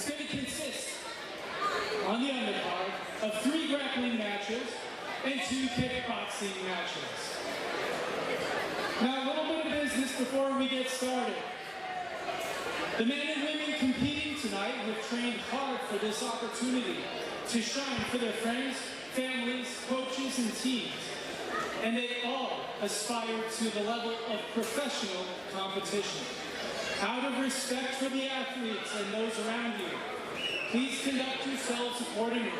It's going to consist on the undercard of 3 grappling matches and 2 kickboxing matches. Now, a little bit of business before we get started. The men and women competing tonight have trained hard for this opportunity to shine for their friends, families, coaches, and teams. And they all aspire to the level of professional competition. Out of respect for the athletes and those around you, please conduct yourselves accordingly.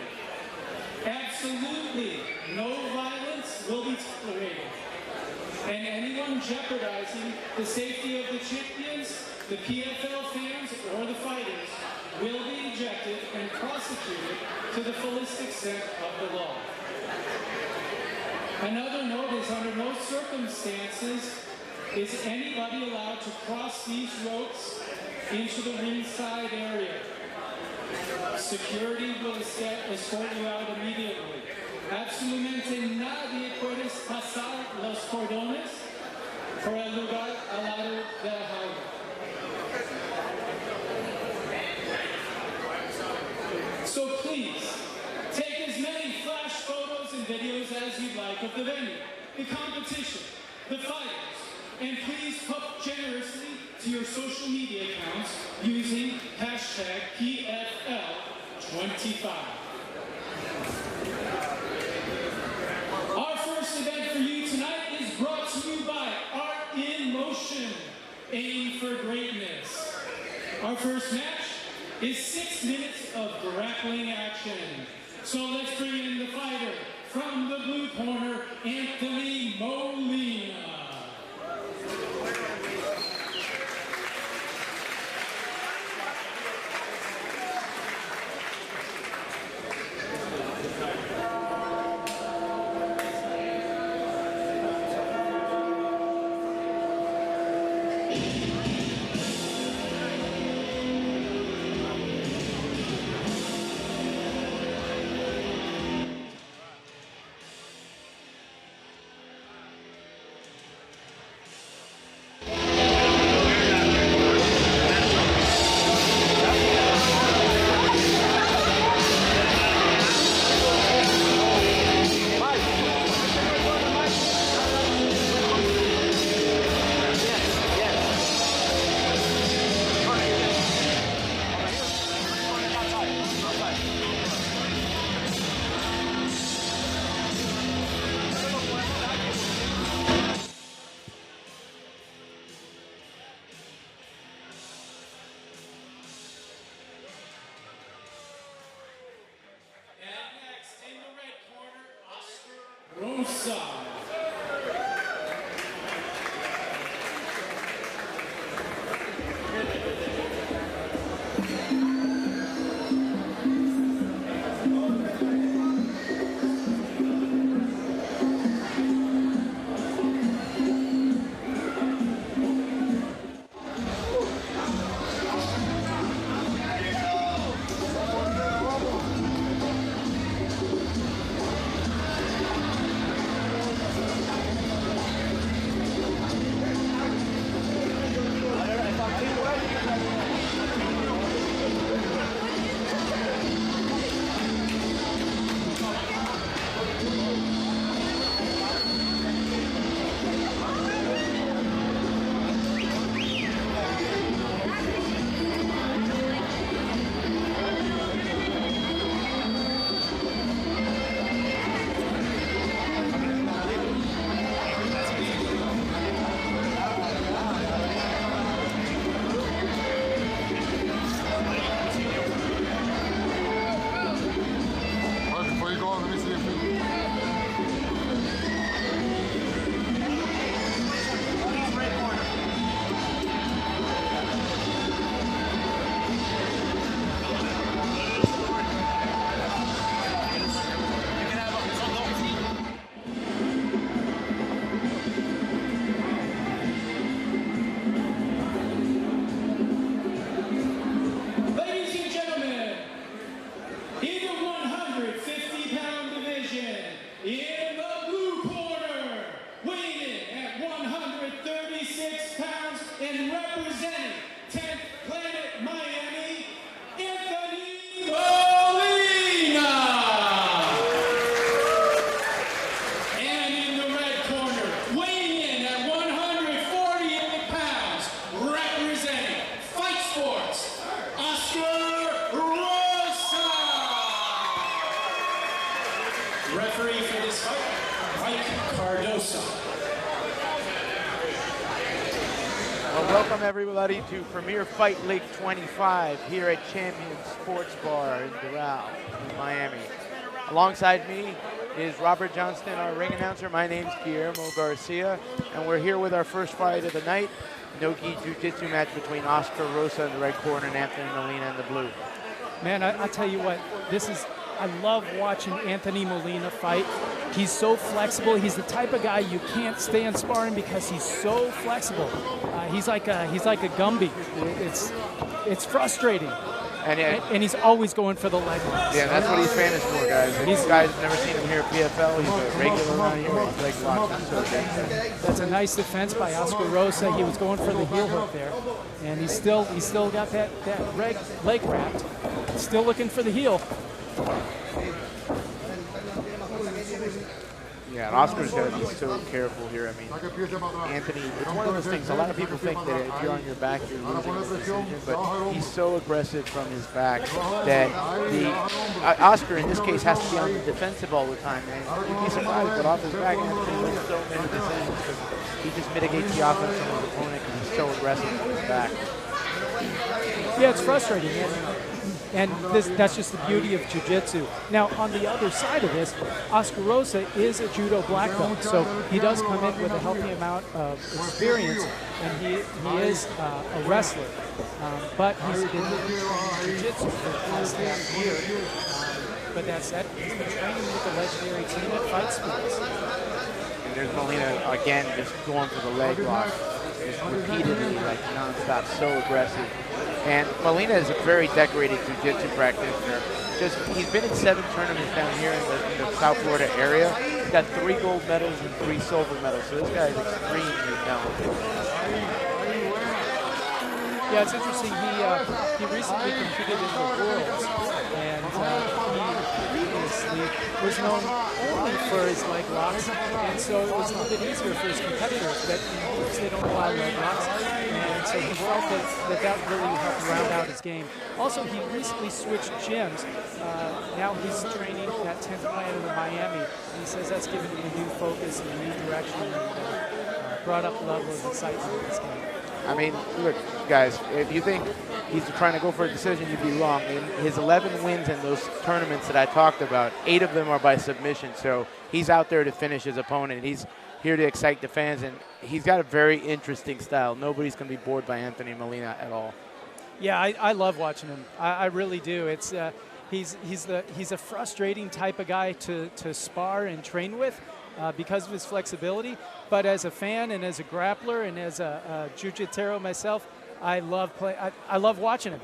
Absolutely no violence will be tolerated. And anyone jeopardizing the safety of the champions, the PFL fans, or the fighters will be ejected and prosecuted to the fullest extent of the law. Another note is, under no circumstances is anybody allowed to cross these ropes into the ringside area. Security will escort you out immediately. Absolutamente nadie puede pasar los cordones por el lugar al lado de la jaula. So please, take as many flash photos and videos as you'd like of the venue, the competition, the fighters, and please post generously to your social media accounts using hashtag PFL25. Our first event for you tonight is brought to you by Art in Motion, Aim for Greatness. Our first match is 6 minutes of grappling action. So let's bring in the fighter from the blue corner, Anthony Molina. Rosa. Well, welcome everybody to Premier Fight League 25 here at Champion Sports Bar in Doral, in Miami. Alongside me is Robert Johnston, our ring announcer. My name's Guillermo Garcia, and we're here with our first fight of the night, no-gi jiu-jitsu match between Oscar Rosa in the red corner and Anthony Molina in the blue. Man, I tell you what, I love watching Anthony Molina fight. He's so flexible. He's the type of guy you can't stand sparring because he's so flexible. He's like a Gumby. It's frustrating. And he's always going for the leg locks. Yeah, that's what he's famous for, guys. These guys have never seen him here at PFL. He's a regular around here. His leg locks are so dangerous. That's a nice defense by Oscar Rosa. He was going for the heel hook there, and he's still got that leg wrapped. Still looking for the heel. Yeah, and Oscar's got to be so careful here. I mean, Anthony, it's one of those things. A lot of people think that if you're on your back, you're losing the decision, but he's so aggressive from his back that Oscar, in this case, has to be on the defensive all the time. And you'd be surprised, but off his back, Anthony wins so many decisions because he just mitigates the offense from his opponent because he's so aggressive from his back. Yeah, it's frustrating. And that's just the beauty of jiu-jitsu. Now, on the other side of this, Oscar Rosa is a judo black belt, so he does come in with a healthy amount of experience, and he is a wrestler. But he's been in jiu-jitsu for the past half year. But that said, he's been training with the legendary team at Fight Sports. And there's Molina, again, just going for the leg lock, just repeatedly, like nonstop, so aggressive. And Molina is a very decorated jiu-jitsu practitioner. He's been in 7 tournaments down here in the South Florida area. He's got 3 gold medals and 3 silver medals, so this guy is extremely talented. Yeah, it's interesting. He recently competed in the Worlds, and he was known only for his leg locks, and so it was a little bit easier for his competitors, but in groups they don't allow leg locks, and so he felt that really helped round out his game. Also, he recently switched gyms. Now he's training at 10th Planet in Miami, and he says that's given him a new focus and a new direction, and brought up the level of excitement in this game. I mean, look, guys, if you think he's trying to go for a decision, you'd be wrong. In his 11 wins in those tournaments that I talked about, 8 of them are by submission. So he's out there to finish his opponent. He's here to excite the fans, and he's got a very interesting style. Nobody's going to be bored by Anthony Molina at all. Yeah, I love watching him. I really do. It's he's a frustrating type of guy to spar and train with. Because of his flexibility, but as a fan and as a grappler and as a jiu-jitsu myself, I love watching him.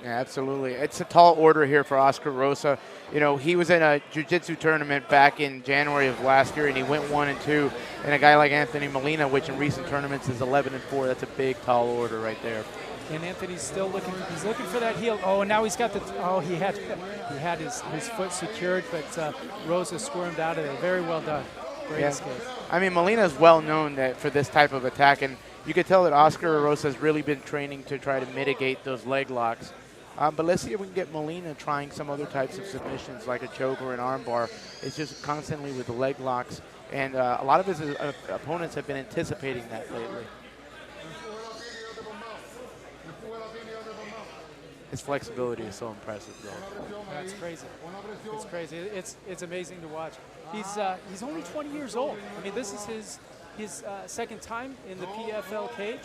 Yeah, absolutely. It's a tall order here for Oscar Rosa. You know, he was in a jiu-jitsu tournament back in January of last year, and he went 1-2. And a guy like Anthony Molina, which in recent tournaments is 11-4, that's a big, tall order right there. And Anthony's still looking. He's looking for that heel. Oh, and now he's got the. Oh, he had his foot secured, but Rosa squirmed out of it. Very well done. Great escape. I mean, Molina is well known for this type of attack, and you could tell that Oscar Rosa has really been training to try to mitigate those leg locks. But let's see if we can get Molina trying some other types of submissions, like a choke or an armbar. It's just constantly with the leg locks, and a lot of his opponents have been anticipating that lately. His flexibility is so impressive, though. That's crazy. It's crazy. It's amazing to watch. He's only 20 years old. I mean, this is his second time in the PFL cage.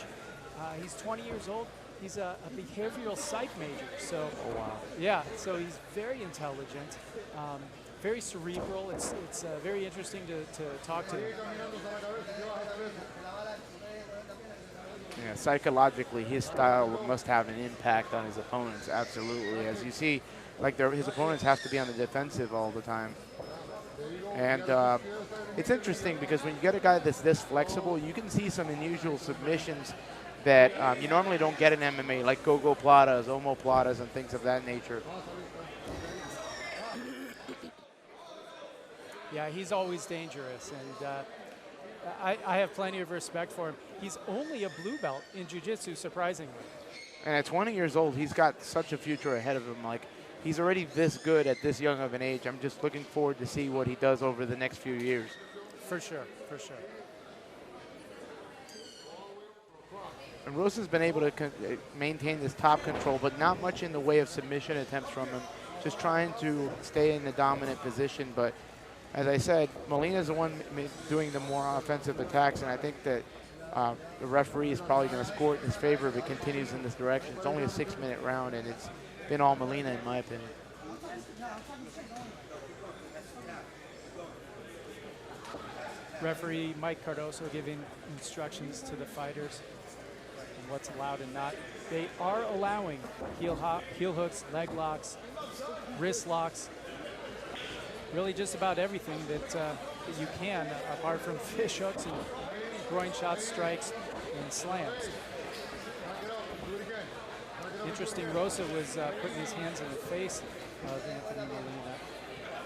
He's 20 years old. He's a behavioral psych major. So, oh, wow. Yeah. So he's very intelligent, very cerebral. It's very interesting to talk to him. Yeah, psychologically, his style must have an impact on his opponents, absolutely. As you see, like his opponents have to be on the defensive all the time. And it's interesting because when you get a guy that's this flexible, you can see some unusual submissions that you normally don't get in MMA, like go-go platas, omoplatas, and things of that nature. Yeah, he's always dangerous, and I have plenty of respect for him. He's only a blue belt in jiu-jitsu, surprisingly. And at 20 years old, he's got such a future ahead of him. Like, he's already this good at this young of an age. I'm just looking forward to see what he does over the next few years. For sure, for sure. And Rosa's been able to maintain this top control, but not much in the way of submission attempts from him. Just trying to stay in the dominant position. But as I said, Molina's the one doing the more offensive attacks, and I think that the referee is probably going to score it in his favor if it continues in this direction. It's only a 6-minute round, and it's been all Molina in my opinion. Referee Mike Cardoso giving instructions to the fighters on what's allowed and not. They are allowing heel hooks, leg locks, wrist locks, really just about everything that you can, apart from fish hooks and groin shots, strikes, and slams. Interesting, Rosa was putting his hands in the face of Anthony Molina,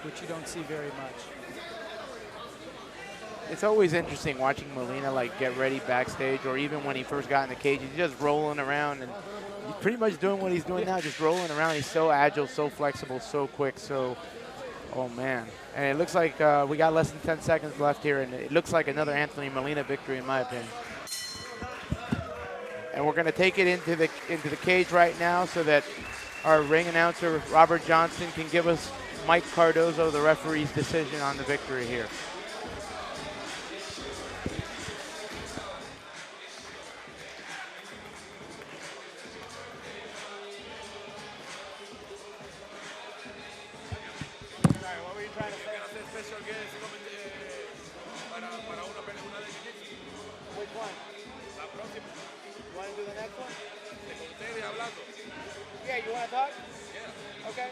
which you don't see very much. It's always interesting watching Molina like get ready backstage, or even when he first got in the cage, he's just rolling around, and he's pretty much doing what he's doing now, just rolling around. He's so agile, so flexible, so quick, so, oh man. And it looks like we got less than 10 seconds left here, and it looks like another Anthony Molina victory in my opinion. And we're gonna take it into the cage right now so that our ring announcer, Robert Johnson, can give us Mike Cardoso, the referee's decision on the victory here. Yeah, you want to talk? Yeah. Okay.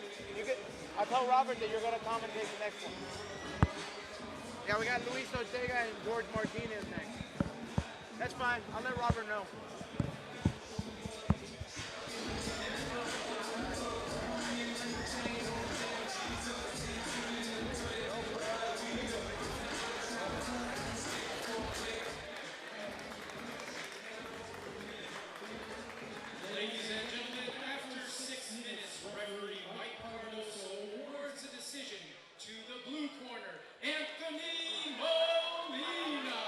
I'll tell Robert that you're going to commentate the next one. Yeah, we got Luis Ortega and George Martinez next. That's fine. I'll let Robert know. Ladies and gentlemen, after 6 minutes, referee Mike Cardoso awards a decision to the blue corner, Anthony Molina.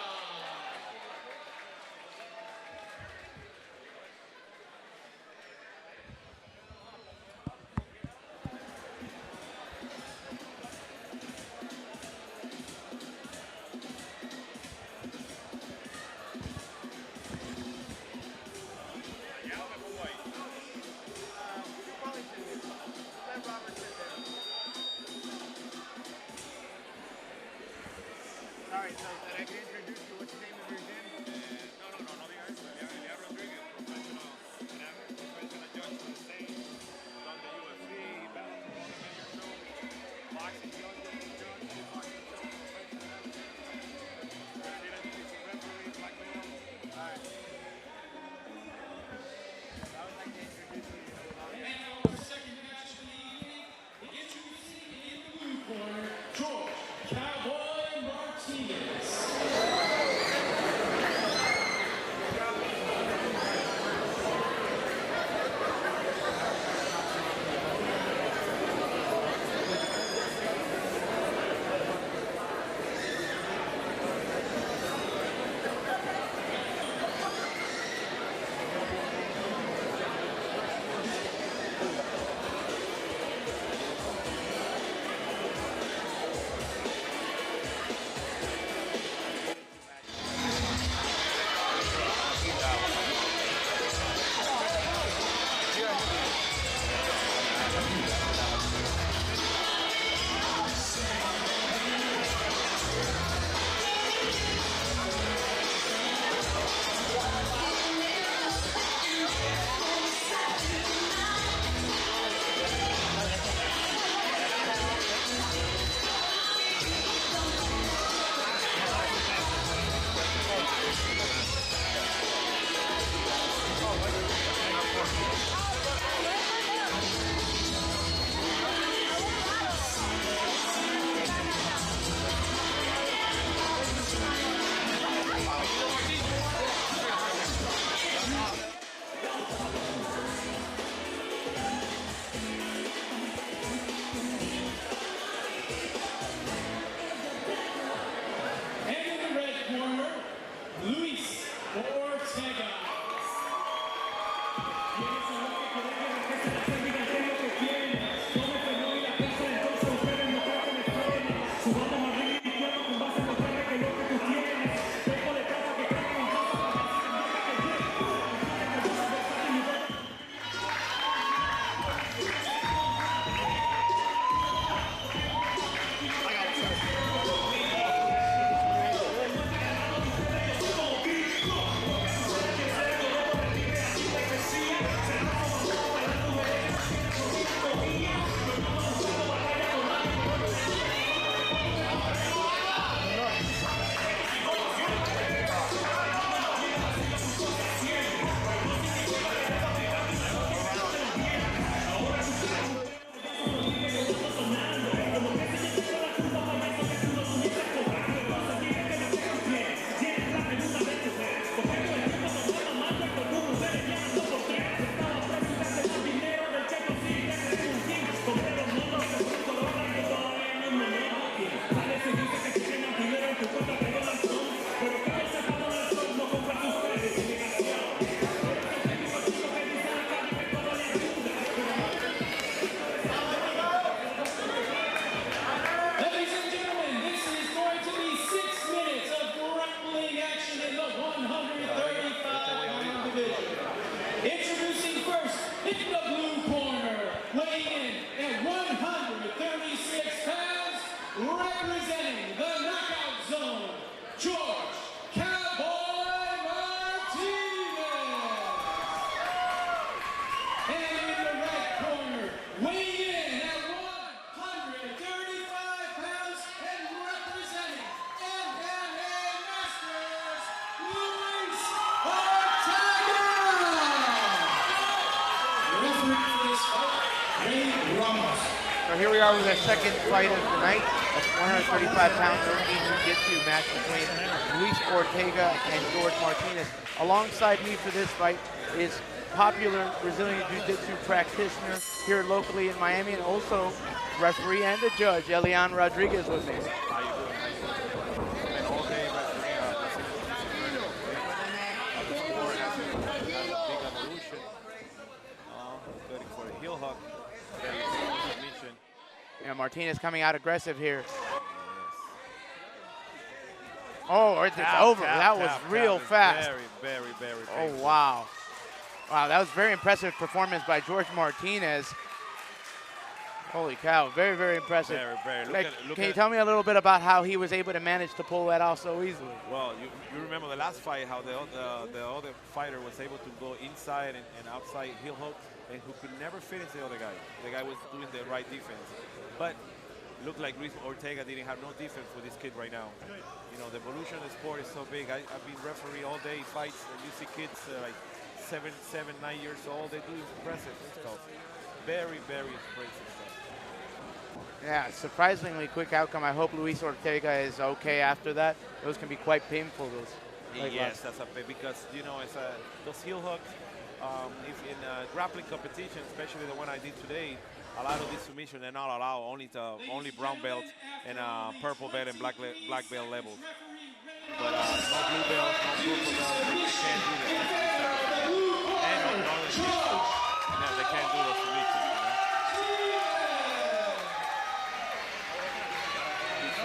Ramos. So here we are with our second fight of the night, a 135-pound Philippine Jiu-Jitsu match between Luis Ortega and George Martinez. Alongside me for this fight is popular Brazilian Jiu-Jitsu practitioner here locally in Miami, and also referee and a judge, Elian Rodriguez, with me. How you doing? And all day referee the sport has a big evolution. Going for a heel hook. Very good submission. Yeah, Martinez coming out aggressive here. Yes. Oh, it's over. That was Tap, real tap. fast. Very Oh, painful. wow. Wow, that was very impressive performance by George Martinez. Holy cow, very impressive. Very. Can you tell me a little bit about how he was able to manage to pull that off so easily? Well, you remember the last fight, how the other fighter was able to go inside and outside heel hooks, and who could never finish the other guy. The guy was doing the right defense. But looked like Luis Ortega didn't have no defense for this kid right now. You know, the evolution of the sport is so big. I've been referee all day fights, and you see kids like 7, 9 years old. They do impressive stuff. Very impressive stuff. Yeah, surprisingly quick outcome. I hope Luis Ortega is okay after that. Those can be quite painful, those. Yes, that's a bit, because you know those heel hooks. If in grappling competition, especially the one I did today, a lot of these submissions they're not allowed, only brown belt and purple belt and black belt levels. But no blue belt, no purple belt, they can't do that. And no, they can't do those submissions.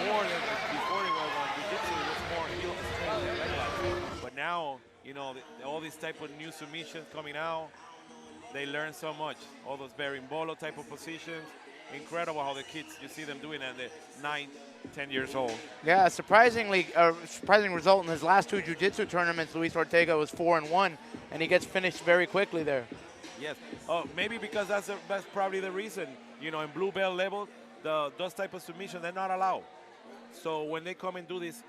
Before they were on jiu-jitsu, it was more heel straight. But now, you know, all these type of new submissions coming out, they learn so much. All those berimbolo type of positions. Incredible how the kids, you see them doing at the 9, 10 years old. Yeah, surprising result in his last 2 jiu-jitsu tournaments. Luis Ortega was 4-1, and he gets finished very quickly there. Yes. Oh, maybe because that's probably the reason. You know, in blue belt level, those type of submissions, they're not allowed. So when they come and do this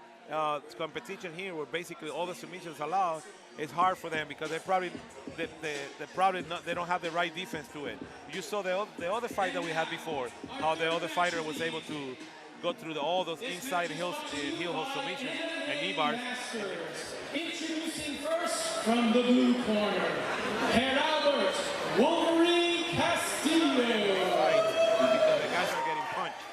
competition here, where basically all the submissions allowed, it's hard for them because they don't have the right defense to it. You saw the other fight that we had before, how the other fighter was able to go through all those inside heel hook submissions and knee bars. Introducing first from the blue corner, Albert Wolverine Castillo. Right, because the guys are getting punched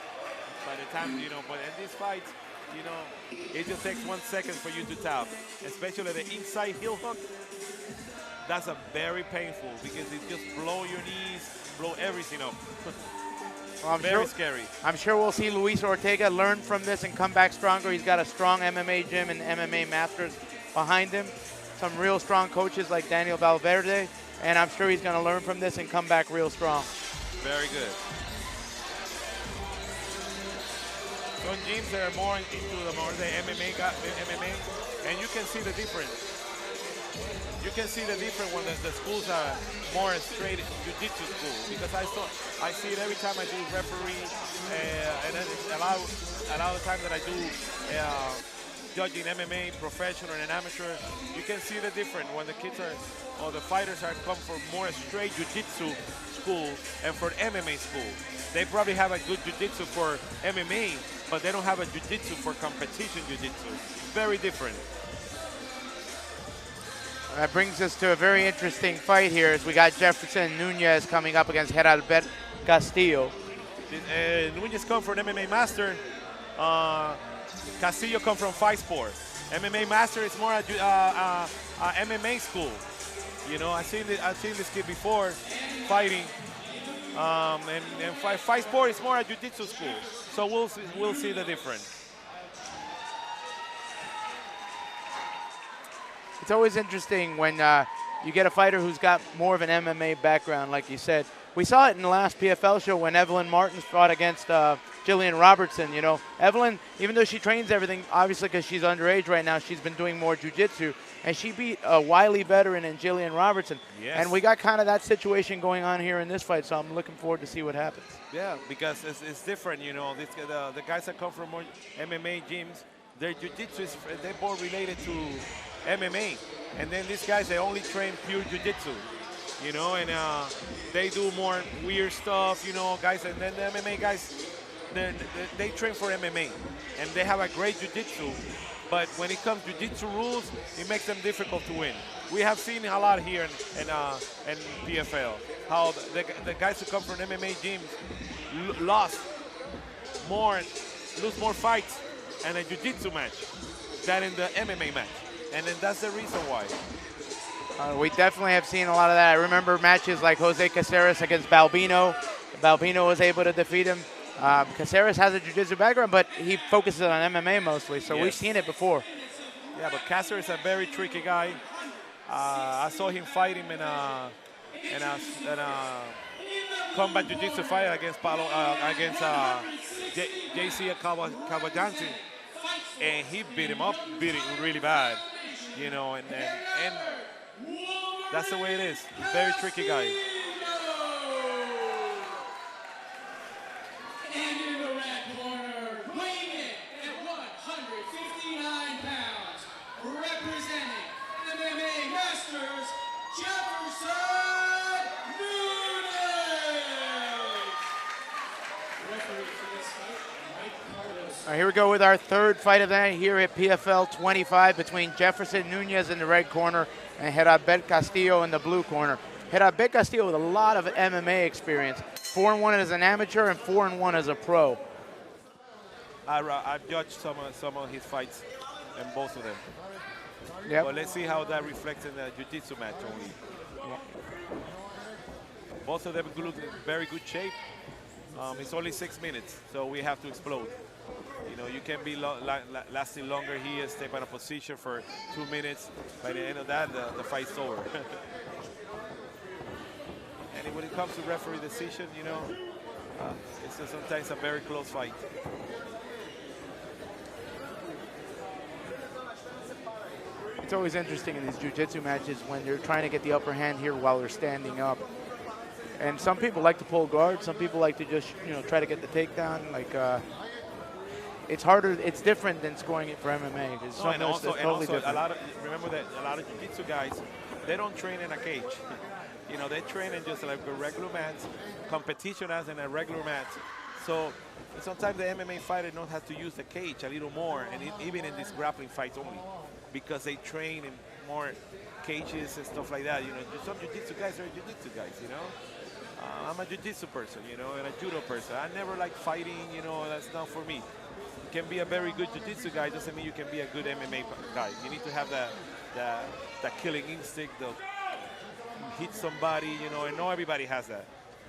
by the time, you know, but in these fights, you know, it just takes 1 second for you to tap, especially the inside heel hook. That's a very painful because it just blow your knees, blow everything up. Well, very scary. I'm sure we'll see Luis Ortega learn from this and come back stronger. He's got a strong MMA gym and MMA masters behind him. Some real strong coaches like Daniel Valverde, and I'm sure he's going to learn from this and come back real strong. Very good. Some gyms that are more into the MMA, and you can see the difference. You can see the difference when the schools are more straight jiu-jitsu school, because I see it every time I do referee, and then a lot of times that I do judging MMA, professional and amateur. You can see the difference when the kids or the fighters come from more straight jiu-jitsu school and for MMA school. They probably have a good jiu-jitsu for MMA, but they don't have a jiu-jitsu for competition jiu-jitsu. Very different. That brings us to a very interesting fight here as we got Jefferson Nunez coming up against Albert Castillo. Nunez come from MMA master. Castillo come from fight sport. MMA master is more a MMA school. You know, I've seen this kid before fighting. And fight sport is more a jiu-jitsu school. So we'll see the difference. It's always interesting when you get a fighter who's got more of an MMA background, like you said. We saw it in the last PFL show when Evelyn Martins fought against Jillian Robertson. You know, Evelyn, even though she trains everything, obviously because she's underage right now, she's been doing more jiu-jitsu, and she beat a wily veteran in Jillian Robertson. Yes. And we got kind of that situation going on here in this fight, so I'm looking forward to see what happens. Yeah, because it's different, you know. The guys that come from more MMA gyms, their jiu-jitsu is they're more related to MMA, and then these guys, they only train pure jiu-jitsu. you know, and they do more weird stuff, you know, guys. And then the MMA guys, they train for MMA, and they have a great jiu-jitsu. But when it comes to jiu-jitsu rules, it makes them difficult to win. We have seen a lot here in PFL, how the guys who come from MMA gyms lose more fights in a jiu-jitsu match than in the MMA match. And then that's the reason why. We definitely have seen a lot of that. I remember matches like Jose Caceres against Balbino. Balbino was able to defeat him. Caceres has a jiu-jitsu background, but he focuses on MMA mostly, so we've seen it before. Yeah, but Caceres is a very tricky guy. I saw him fight him in a combat jiu-jitsu fight against JC Kawajansi, and he beat him really bad, you know, and that's the way it is. Very tricky guy. And in the red corner, weighing in at 159 pounds, representing MMA Masters, Jefferson Nunez. Referee for this fight, Mike Carlos. All right, here we go with our third fight of the night here at PFL 25 between Jefferson Nunez in the red corner and Herabet Castillo in the blue corner. Herabet Castillo with a lot of MMA experience. 4-1 as an amateur and 4-1 as a pro. I've judged some of his fights in both of them. Yep. But let's see how that reflects in the jiu-jitsu match only. Yep. Both of them look in very good shape. It's only 6 minutes, so we have to explode. You know, you can be lasting longer here, stay in a position for 2 minutes. By the end of that, the fight's over. And when it comes to referee decision, you know, it's sometimes a very close fight. It's always interesting in these jiu-jitsu matches when they're trying to get the upper hand here while they're standing up. And some people like to pull guard. Some people like to just, you know, try to get the takedown. Like, it's harder. It's different than scoring it for MMA. And also, remember that a lot of jiu-jitsu guys, they don't train in a cage. You know, they train in just like a regular match, competition as in a regular match. So sometimes the MMA fighter knows how to use the cage a little more, and even in these grappling fights only, because they train in more cages and stuff like that. You know, some jiu-jitsu guys are jiu-jitsu guys, you know. I'm a jiu-jitsu person, you know, and a judo person. I never like fighting, you know, that's not for me. You can be a very good jiu-jitsu guy, doesn't mean you can be a good MMA guy. You need to have the killing instinct, the hit somebody, you know, and not everybody has that.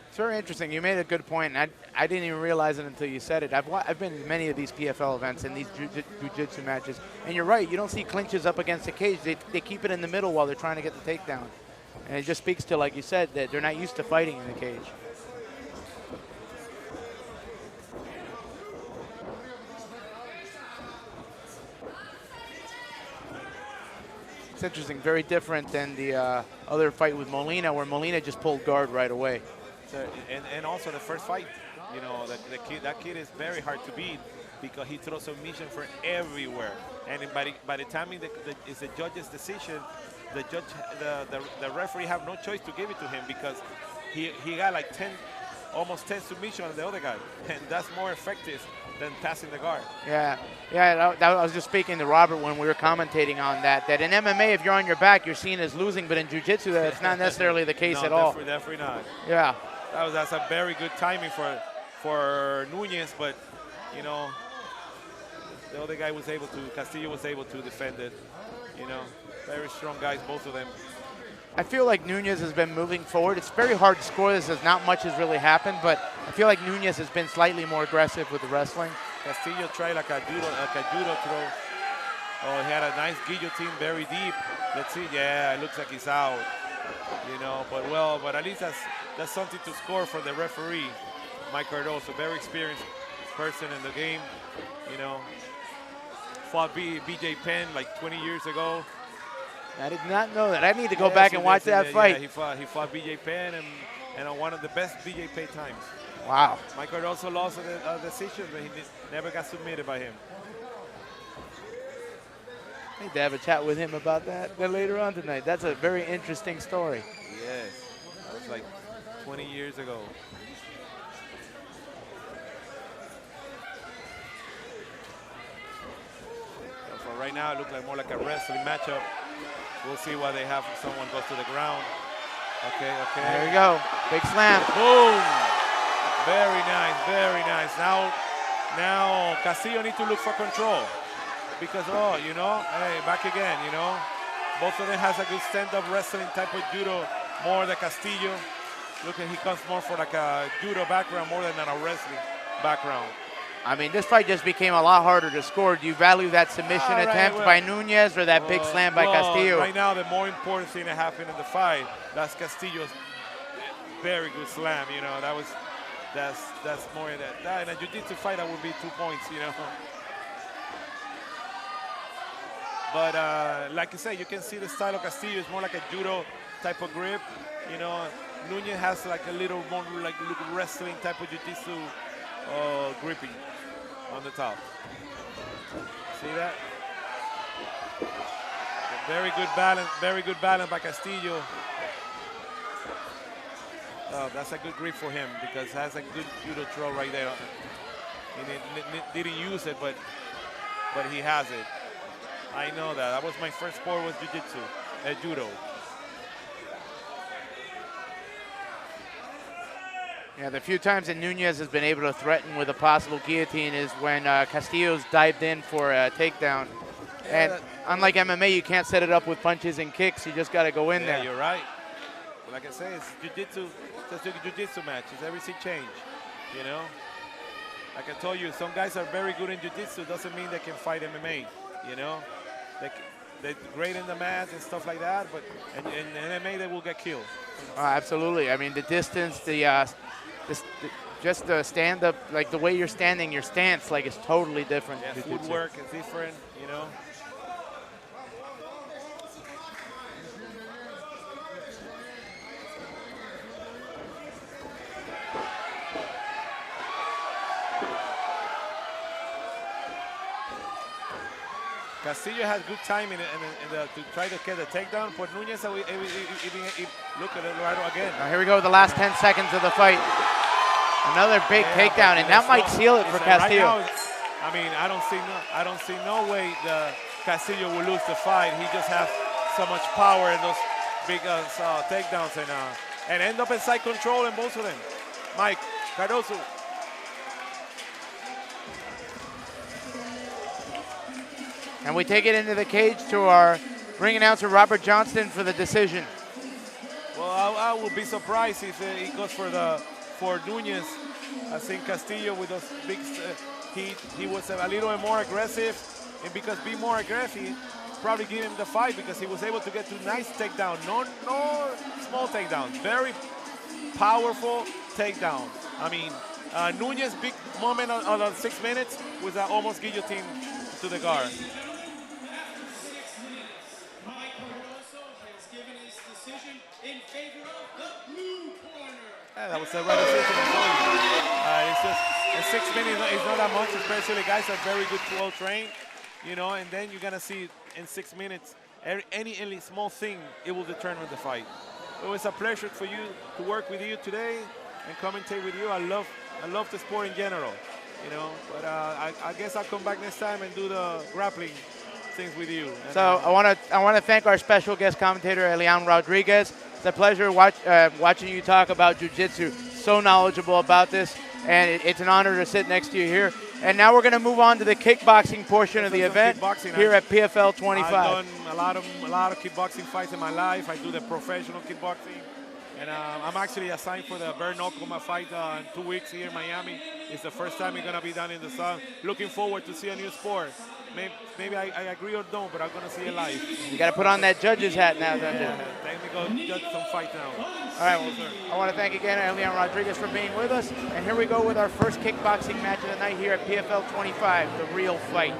It's very interesting. You made a good point, and I didn't even realize it until you said it. I've been to many of these PFL events and these jiu-jitsu matches, and you're right. You don't see clinches up against the cage. They keep it in the middle while they're trying to get the takedown. And it just speaks to, like you said, that they're not used to fighting in the cage. It's interesting, very different than the other fight with Molina, where Molina just pulled guard right away. So, and also the first fight, you know, that kid is very hard to beat because he throws submission from everywhere. And by the time it's the judge's decision, the referee have no choice to give it to him because he got like almost 10 submissions on the other guy, and that's more effective than passing the guard. Yeah. I was just speaking to Robert when we were commentating on that in MMA, if you're on your back, you're seen as losing, but in jiu-jitsu, that's not necessarily the case at all. Definitely not. Yeah. That's a very good timing for Nunez, but you know, the other guy Castillo was able to defend it. You know, very strong guys, both of them. I feel like Nunez has been moving forward. It's very hard to score this as not much has really happened, but I feel like Nunez has been slightly more aggressive with the wrestling. Castillo tried like a judo throw. Oh, he had a nice guillotine very deep. Let's see. Yeah, it looks like he's out. You know, but at least that's something to score for the referee, Mike Cardoso, very experienced person in the game. You know, fought BJ Penn like 20 years ago. I did not know that. I need to go back and watch that fight. Yeah, he fought BJ Penn and on one of the best BJ Penn times. Wow. Mike Cardoso lost a decision, but he never got submitted by him. I need to have a chat with him about that later on tonight. That's a very interesting story. Yes. was like 20 years ago. So for right now, it looks like more like a wrestling matchup. We'll see why they have someone goes to the ground. Okay, okay. There we go. Big slam. Boom. Very nice, very nice. Now Castillo needs to look for control. Because, oh, you know, hey, back again, you know. Both of them has a good stand-up wrestling type of judo, more than Castillo. Look at, he comes more for like a judo background more than a wrestling background. I mean, this fight just became a lot harder to score. Do you value that submission attempt by Nunez or that big slam by Castillo? Right now, the more important thing that happened in the fight, that's Castillo's very good slam. You know, that's more in that. In a jiu-jitsu fight, that would be 2 points. You know. But like I said, you can see the style of Castillo is more like a judo type of grip. You know, Nunez has like a little more like wrestling type of jiu-jitsu gripping on the top. See that? Very good balance by Castillo. That's a good grip for him because he has a good judo throw right there. He didn't use it, but he has it. I know that. That was my first sport was jiu-jitsu, judo. Yeah, the few times that Nunez has been able to threaten with a possible guillotine is when Castillo's dived in for a takedown. And unlike MMA, you can't set it up with punches and kicks. You just got to go in there. Yeah, you're right. But like I say, it's jiu-jitsu. It's a jiu-jitsu match. It's everything change, you know? Like I told you, some guys are very good in jiu-jitsu. Doesn't mean they can fight MMA, you know? They're great in the mat and stuff like that, but in MMA, they will get killed. Absolutely. I mean, the distance, just the stand-up, like the way you're standing, your stance, like, is totally different. Yeah, footwork is different, you know. Castillo has good timing to try to get the takedown. But Nunez, look at Eduardo again. Here we go, the last 10 seconds of the fight. Another big takedown, and that might seal it for Castillo. Right now, I mean, I don't see no way Castillo will lose the fight. He just has so much power in those big takedowns and end up inside control in both of them. Mike Cardoso. And we take it into the cage to our ring announcer, Robert Johnston, for the decision. Well, I would be surprised if he goes for Nunez. I think Castillo with those big, he was a little more aggressive, and because being more aggressive, probably give him the fight because he was able to get to nice takedown, no small takedown, very powerful takedown. I mean, Nunez' big moment on the 6 minutes was almost guillotine to the guard. Yeah, that was the right decision. It's just in 6 minutes, it's not that much, especially guys are very good, well trained, you know. And then you're gonna see in 6 minutes, any small thing, it will determine the fight. It was a pleasure for you to work with you today and commentate with you. I love the sport in general, you know. But I guess I'll come back next time and do the grappling things with you. And so I want to thank our special guest commentator, Elian Rodriguez. It's a pleasure watching you talk about jiu-jitsu. So knowledgeable about this, and it's an honor to sit next to you here. And now we're going to move on to the kickboxing portion of the event here at PFL 25. I've done a lot of kickboxing fights in my life. I do the professional kickboxing, and I'm actually assigned for the bare knuckle fight in 2 weeks here in Miami. It's the first time it's going to be done in the sun. Looking forward to see a new sport. Maybe I agree or don't, but I'm going to see it live. You got to put on that judge's hat now, don't you? Let me go judge some fight now. All right, well, sir. I want to thank again Elian Rodriguez for being with us. And here we go with our first kickboxing match of the night here at PFL 25, the real fight.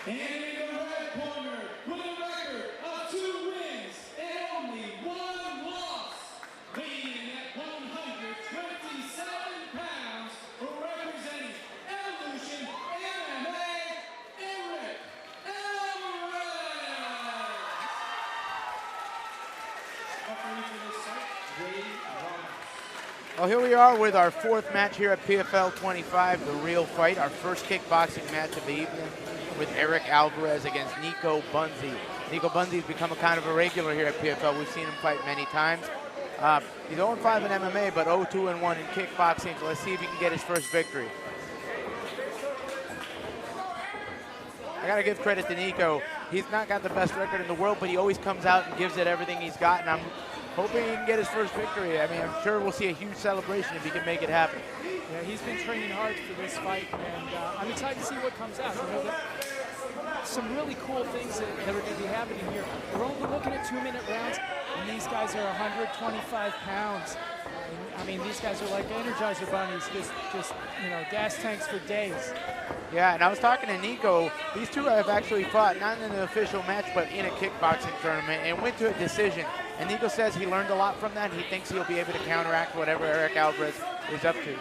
And in the red corner, with a record of 2 wins and only 1 loss, weighing in at 127 pounds, representing Evolution MMA, Eric Alvarez. Referee for this fight, Wade Ramos. Well, here we are with our 4th match here at PFL 25, the real fight, our first kickboxing match of the evening with Eric Alvarez against Nico Bunzi. Nico Bunzi's become a kind of a regular here at PFL. We've seen him fight many times. He's 0-5 in MMA, but 0-2-1 in kickboxing, so let's see if he can get his first victory. I gotta give credit to Nico. He's not got the best record in the world, but he always comes out and gives it everything he's got, and I'm hoping he can get his first victory. I mean, I'm sure we'll see a huge celebration if he can make it happen. Yeah, he's been training hard for this fight, and I'm excited to see what comes out. You know, some really cool things that are going to be happening here. We're only looking at 2-minute rounds, and these guys are 125 pounds. I mean, these guys are like Energizer bunnies, just you know, gas tanks for days. Yeah, and I was talking to Nico. These two have actually fought, not in an official match, but in a kickboxing tournament, and went to a decision. And Nico says he learned a lot from that. He thinks he'll be able to counteract whatever Eric Alvarez is up to.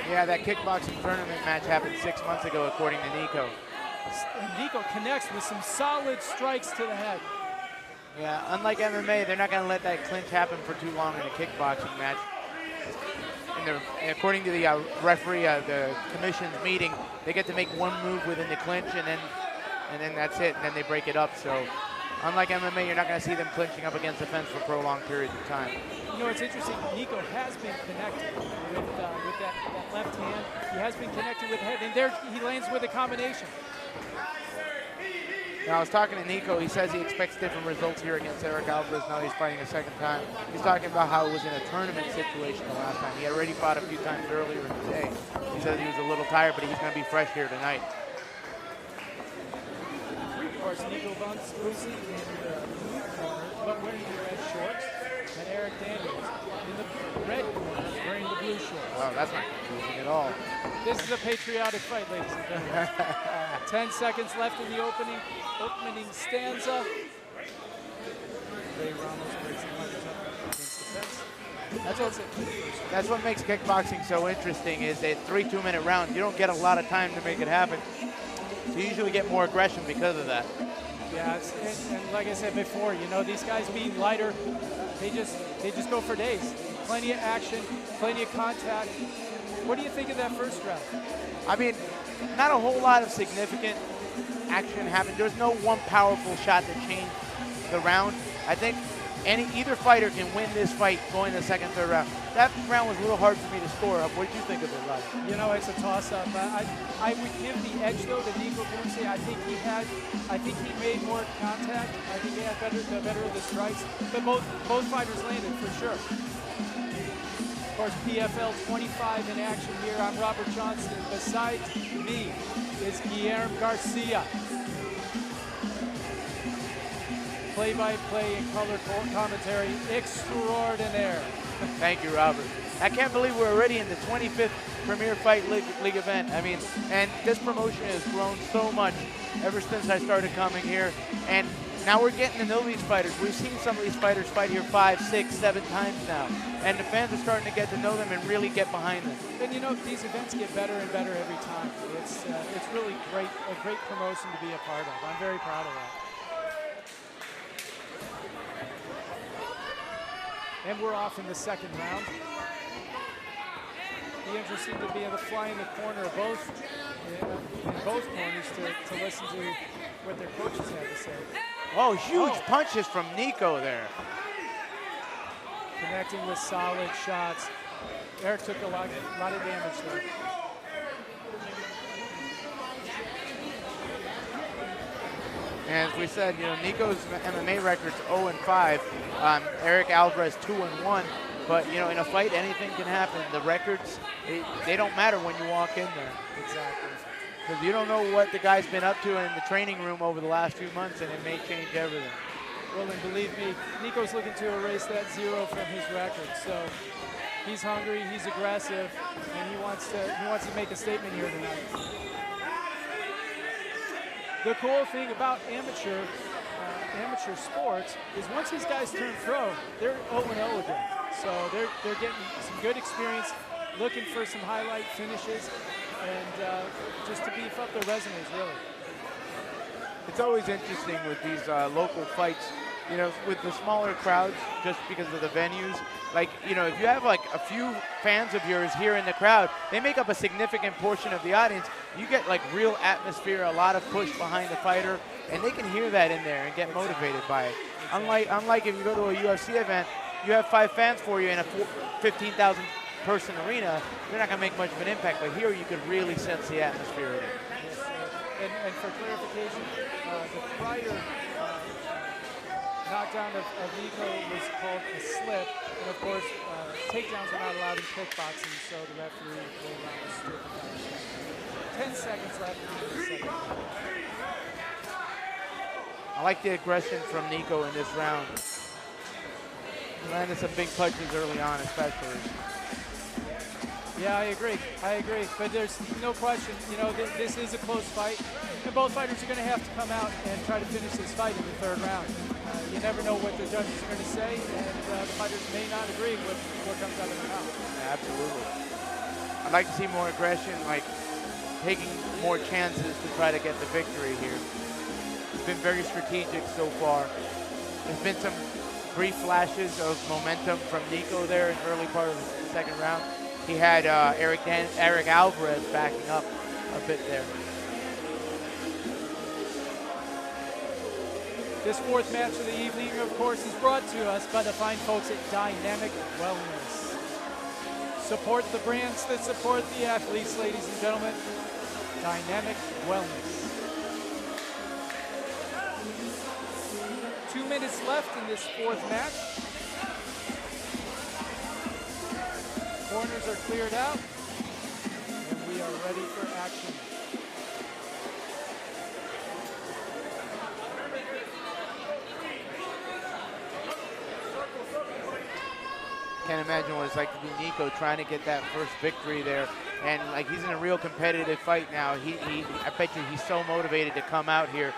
Yeah, that kickboxing tournament match happened 6 months ago, according to Nico. And Nico connects with some solid strikes to the head. Yeah, unlike MMA, they're not going to let that clinch happen for too long in a kickboxing match. And according to the referee, the commission's meeting, they get to make one move within the clinch, and then that's it, and then they break it up. So, unlike MMA, you're not going to see them clinching up against the fence for prolonged periods of time. You know, it's interesting. Nico has been connected with that left hand. He has been connected with the head, and there he lands with a combination. Now, I was talking to Nico. He says he expects different results here against Eric Alvarez. Now he's fighting a second time. He's talking about how it was in a tournament situation the last time. He had already fought a few times earlier in the day. He says he was a little tired, but he's going to be fresh here tonight. Of course, Nico Bunzi in the blue corner, but wearing the red shorts, and Eric Daniels in the red corner, wearing the blue shorts. Oh, that's not confusing at all. This is a patriotic fight, ladies and gentlemen. 10 seconds left in the opening stanza. Ray Ramos breaks the punches up against the fence. That's what makes kickboxing so interesting, is that 3 2-minute rounds. You don't get a lot of time to make it happen. So you usually get more aggression because of that. Yeah, and like I said before, you know, these guys being lighter, they just go for days. Plenty of action, plenty of contact. What do you think of that first round? I mean, not a whole lot of significant action happened. There's no one powerful shot that changed the round. I think either fighter can win this fight going to the second, third round. That round was a little hard for me to score up. What did you think of it, Roger? You know, it's a toss-up. I would give the edge though to Nico Bunzi. I think he made more contact. I think he had the better of the strikes. But both fighters landed for sure. Of course, PFL 25 in action here. I'm Robert Johnson. Beside me is Guillermo Garcia. Play-by-play and color commentary extraordinaire. Thank you, Robert. I can't believe we're already in the 25th Premier Fight League event. I mean, and this promotion has grown so much ever since I started coming here. And now we're getting to know these fighters. We've seen some of these fighters fight here 5, 6, 7 times now. And the fans are starting to get to know them and really get behind them. And you know, these events get better and better every time. It's really a great promotion to be a part of. I'm very proud of that. And we're off in the second round. Be interesting to be able to fly in the corner of both corners to listen to what their coaches have to say. Oh, huge punches from Nico there. Connecting with solid shots. Eric took a lot of damage there. And as we said, you know, Nico's MMA record's 0-5. Eric Alvarez 2-1. But you know, in a fight, anything can happen. The records, they don't matter when you walk in there. Exactly. Because you don't know what the guy's been up to in the training room over the last few months, and it may change everything. Well, and believe me, Nico's looking to erase that 0 from his record. So he's hungry, he's aggressive, and he wants to make a statement here tonight. The cool thing about amateur sports is once these guys turn pro, they're 0-0 again. So they're getting some good experience, looking for some highlight finishes, and just to beef up their resumes, really. It's always interesting with these local fights, you know, with the smaller crowds, just because of the venues. Like, you know, if you have like a few fans of yours here in the crowd, they make up a significant portion of the audience. You get like real atmosphere, a lot of push behind the fighter, and they can hear that in there and get motivated by it. Unlike if you go to a UFC event, you have 5 fans for you in a 15,000 person arena, they're not going to make much of an impact, but here you could really sense the atmosphere in it. And for clarification, the prior knockdown of Nico was called a slip, and of course, takedowns are not allowed in kickboxing, so the referee will allow a strip. 10 seconds left in the second round. I like the aggression from Nico in this round. He landed some big punches early on, especially. Yeah, I agree. But there's no question, you know, this is a close fight, and both fighters are going to have to come out and try to finish this fight in the third round. You never know what the judges are going to say, and the fighters may not agree with what comes out of their mouth. Yeah, absolutely. I'd like to see more aggression, like taking more chances to try to get the victory here. It's been very strategic so far. There's been some brief flashes of momentum from Nico there in the early part of the second round. He had Eric Alvarez backing up a bit there. This fourth match of the evening, of course, is brought to us by the fine folks at Dynamic Wellness. Support the brands that support the athletes, ladies and gentlemen. Dynamic Wellness. 2 minutes left in this fourth match. Corners are cleared out, and we are ready for action. Can't imagine what it's like to be Nico trying to get that first victory there. And like he's in a real competitive fight now. I bet you he's so motivated to come out here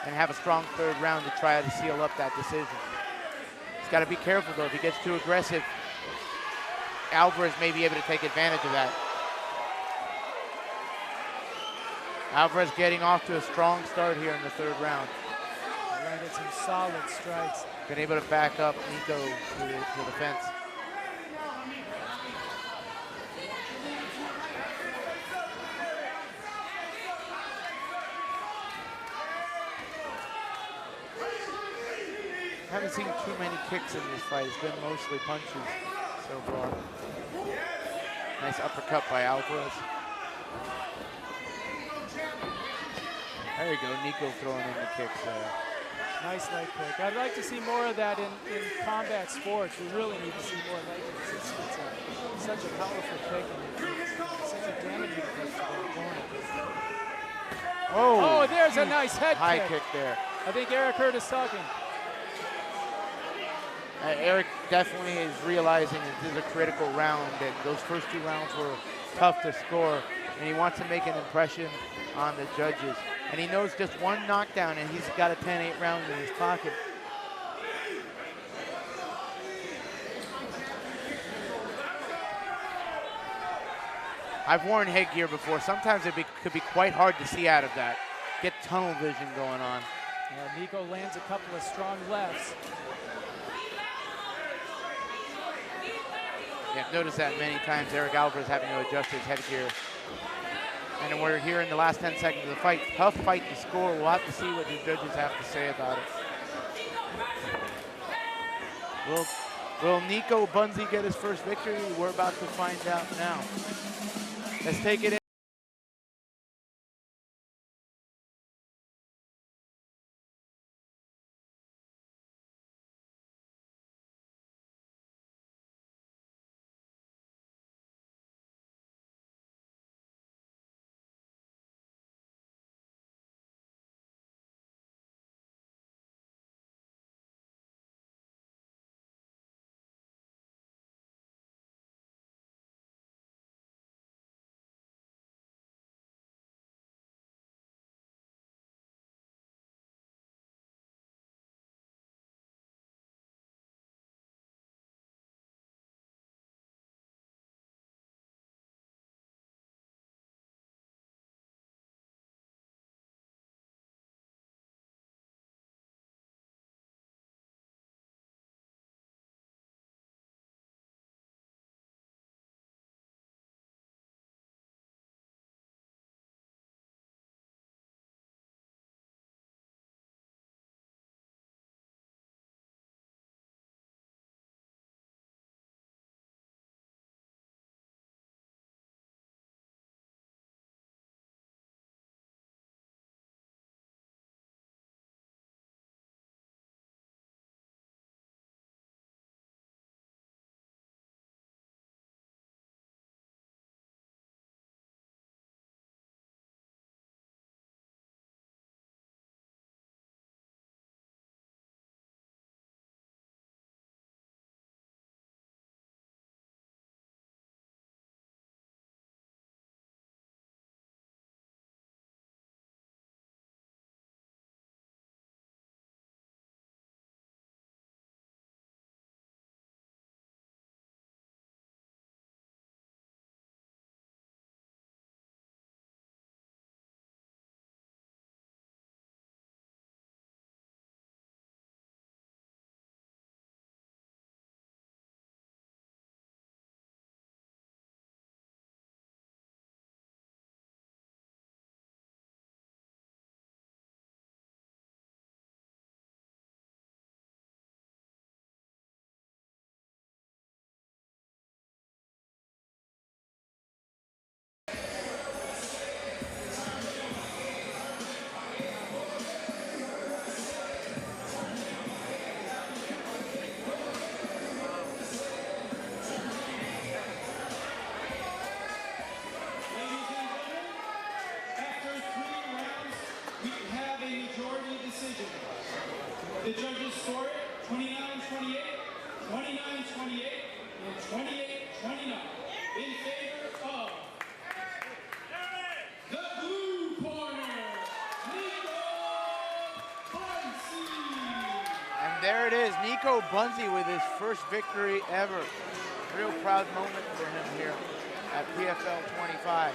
and have a strong third round to try to seal up that decision. He's got to be careful though. If he gets too aggressive, Alvarez may be able to take advantage of that. Alvarez getting off to a strong start here in the third round. Landed some solid strikes. Been able to back up Nico to the fence. Haven't seen too many kicks in this fight. It's been mostly punches so far. Nice uppercut by Alvarez. There you go, Nico throwing in the kicks there. Nice leg kick. I'd like to see more of that in combat sports. We really need to see more of that. It's such a powerful kick and it's such a damaging kick to the opponent. Oh, there's a nice head high kick. kick there. I think Eric Hurd is talking. Eric definitely is realizing this is a critical round, and those first 2 rounds were tough to score, and he wants to make an impression on the judges. And he knows just one knockdown, and he's got a 10-8 round in his pocket. I've worn headgear before. Sometimes it could be quite hard to see out of that. Get tunnel vision going on. Yeah, Nico lands a couple of strong lefts. Yeah, I've noticed that many times. Eric Alvarez having to adjust his headgear. And we're here in the last 10 seconds of the fight. Tough fight to score. We'll have to see what the judges have to say about it. Will Nico Bunzi get his first victory? We're about to find out now. Let's take it in. Nico Bunzi with his first victory ever. Real proud moment for him here at PFL 25.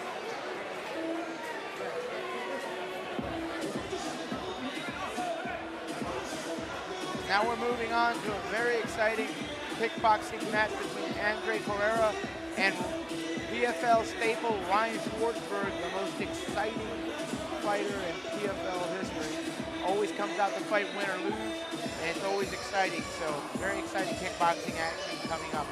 Now we're moving on to a very exciting kickboxing match between Andre Carrera and PFL staple Ryan Schwartzberg, the most exciting fighter in PFL history. Always comes out to fight, win or lose, and it's always exciting. So very exciting kickboxing action coming up.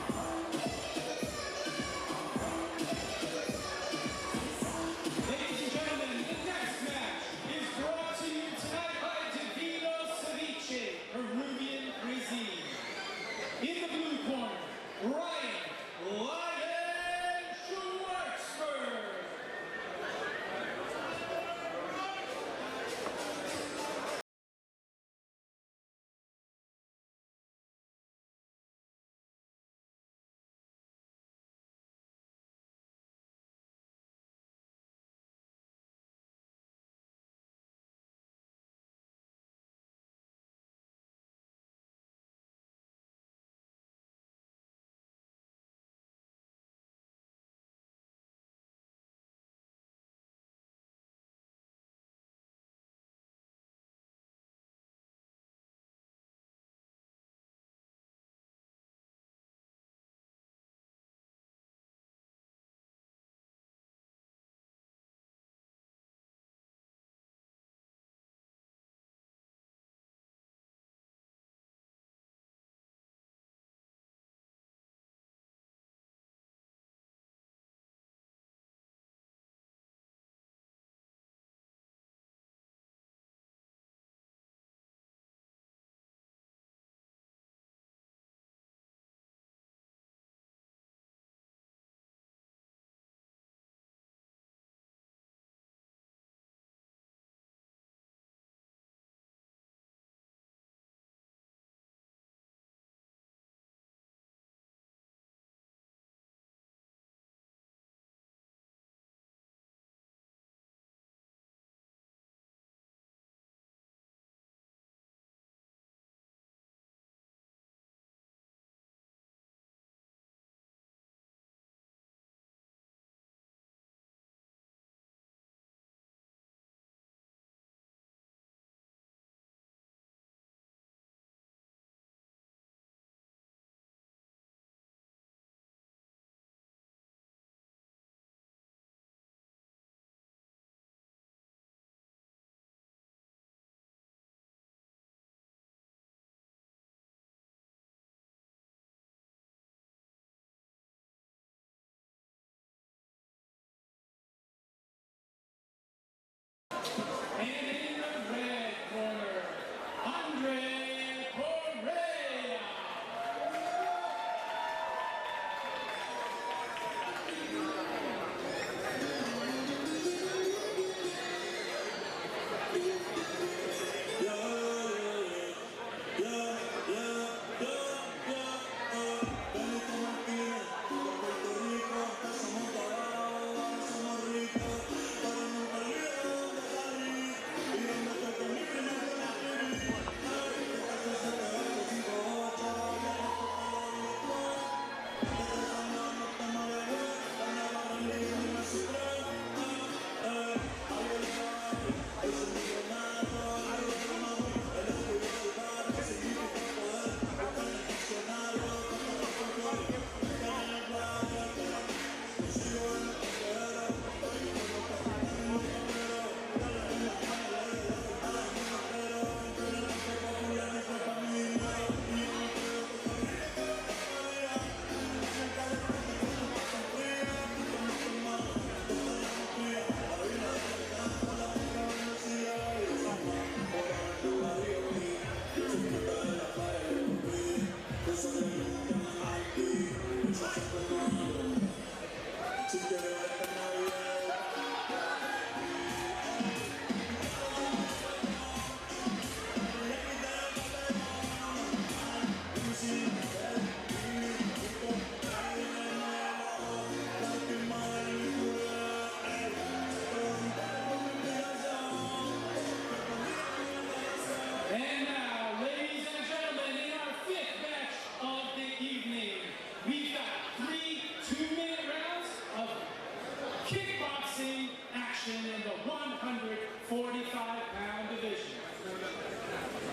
action in the 145-pound division.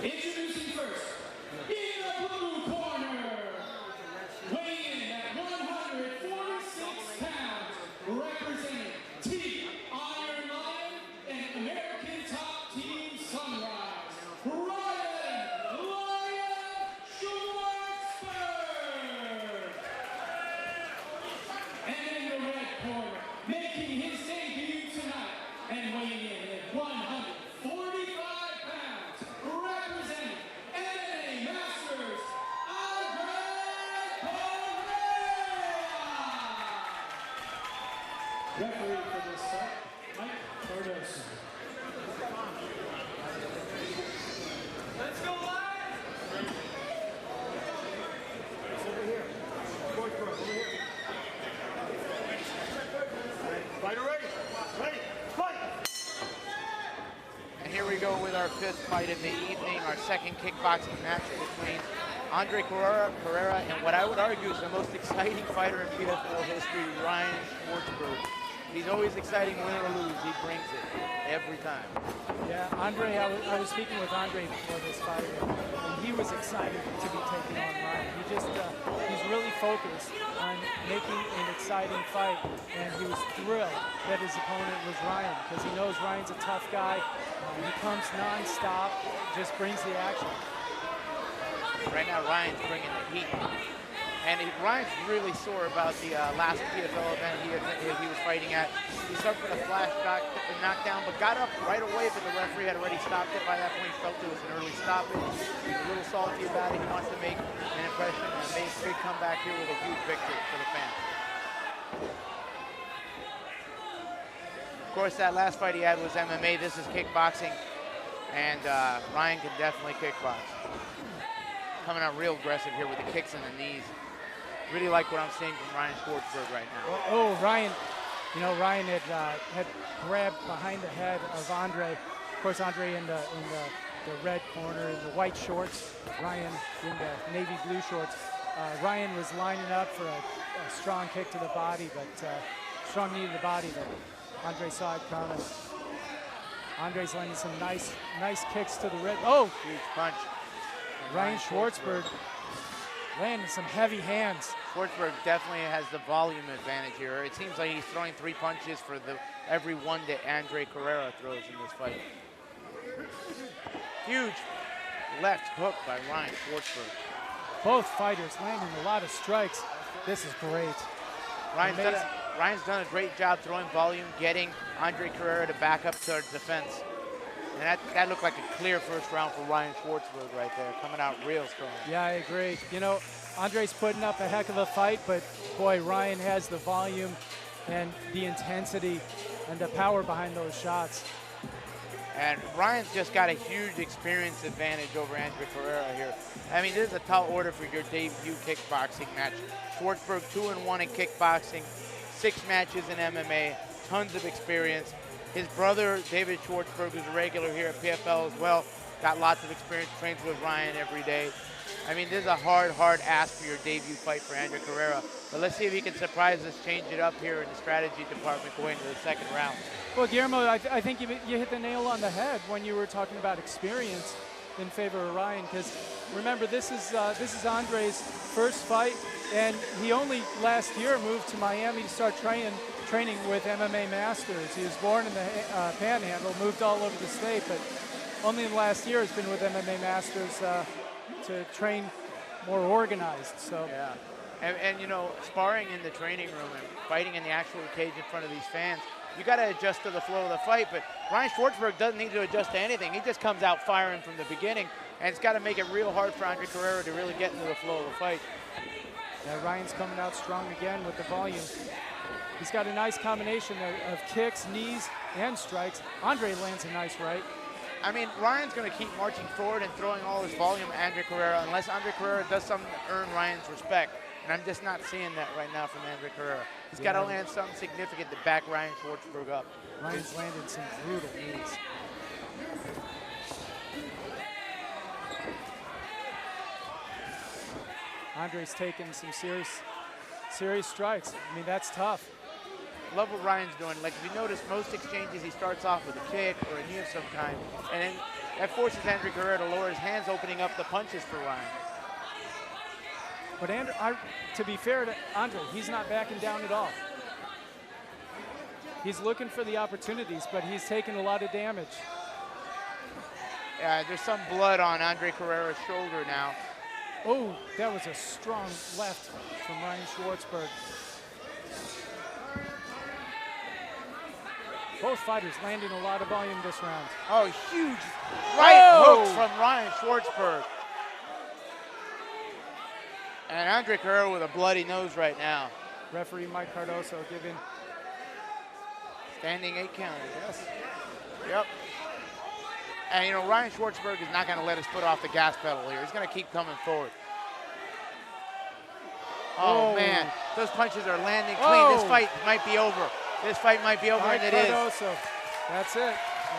Introducing first, in the blue corner, weighing in at 146 pounds, representing Team Iron Lion and American Top Team Sunrise, Ryan Schwartzberg. And in the red corner, making his debut tonight and weighing in at 145 pounds, representing MMA Masters, Andre Correa. Referee for this fight, Mike Cardoso. Let's go live! Over here. Over here. Fighter ready. Ready. Fight! And here we go with our fifth fight of the evening, our second kickboxing match between Andre Carrera and what I would argue is the most exciting fighter in PFL history, Ryan Schwartzberg. He's always exciting, win or lose, he brings it every time. Yeah, Andre, I was speaking with Andre before this fight, and he was excited to be taking on Ryan. He's really focused on making an exciting fight, and he was thrilled that his opponent was Ryan, because he knows Ryan's a tough guy. He comes non-stop, just brings the action. Right now, Ryan's bringing the heat. And Ryan's really sore about the last PFL event he was fighting at. He suffered a flash knockdown, but got up right away, but the referee had already stopped it. By that point, he felt it was an early stoppage. He's a little salty about it. He wants to make an impression and make a big comeback here with a huge victory for the fans. Of course, that last fight he had was MMA. This is kickboxing, and Ryan can definitely kickbox. Coming out real aggressive here with the kicks and the knees. Really like what I'm seeing from Ryan Schwartzberg right now. Oh, Ryan, you know, Ryan had grabbed behind the head of Andre. Of course, Andre in the red corner, in the white shorts. Ryan in the navy blue shorts. Ryan was lining up for a strong kick to the body, but strong knee to the body, but Andre saw it coming. Andre's landing some nice kicks to the red. Oh, huge punch. Ryan Schwartzberg landing some heavy hands. Schwartzberg definitely has the volume advantage here. It seems like he's throwing 3 punches for every one that Andre Carrera throws in this fight. Huge left hook by Ryan Schwartzberg. Both fighters landing a lot of strikes. This is great. Ryan's done a great job throwing volume, getting Andre Carrera to back up towards defense. And that looked like a clear first round for Ryan Schwartzberg right there, coming out real strong. Yeah, I agree. You know, Andre's putting up a heck of a fight, but boy, Ryan has the volume and the intensity and the power behind those shots. And Ryan's just got a huge experience advantage over Andre Carrera here. I mean, this is a tall order for your debut kickboxing match. Schwartzberg 2-1 in kickboxing, 6 matches in MMA, tons of experience. His brother, David Schwartzberg, who's a regular here at PFL as well, got lots of experience, trains with Ryan every day. I mean, this is a hard ask for your debut fight for Andre Carrera. But let's see if he can surprise us, change it up here in the strategy department going into the second round. Well, Guillermo, I think you hit the nail on the head when you were talking about experience in favor of Ryan, because remember, this is Andre's first fight, and he only last year moved to Miami to start training with MMA Masters. He was born in the Panhandle, moved all over the state, but only in the last year has been with MMA Masters to train more organized. So yeah, and you know, sparring in the training room and fighting in the actual cage in front of these fans, you got to adjust to the flow of the fight. But Ryan Schwartzberg doesn't need to adjust to anything. He just comes out firing from the beginning, and it's got to make it real hard for Andre Carrera to really get into the flow of the fight. Yeah, Ryan's coming out strong again with the volume. He's got a nice combination of kicks, knees, and strikes. Andre lands a nice right. I mean, Ryan's going to keep marching forward and throwing all his volume at Andre Carrera unless Andre Carrera does something to earn Ryan's respect. And I'm just not seeing that right now from Andre Carrera. He's got to land something significant to back Ryan Schwartzberg up. Ryan's landed some brutal knees. Andre's taken some serious strikes. I mean, that's tough. love what Ryan's doing. Like if you notice, most exchanges he starts off with a kick or a knee of some kind, and then that forces Andre Guerrero to lower his hands, opening up the punches for Ryan. But to be fair to Andre, he's not backing down at all. He's looking for the opportunities, but he's taking a lot of damage. There's some blood on Andre Guerrero's shoulder now. Oh, that was a strong left from Ryan Schwartzberg. Both fighters landing a lot of volume this round. Oh, huge right hooks from Ryan Schwartzberg. And Andre Guerrero with a bloody nose right now. Referee Mike Cardoso giving. Standing 8 count, I guess. Yep. And, you know, Ryan Schwartzberg is not going to let his foot off the gas pedal here. He's going to keep coming forward. Oh, man. Those punches are landing clean. This fight might be over. This fight might be over, Mike and it Cardoso. That's it.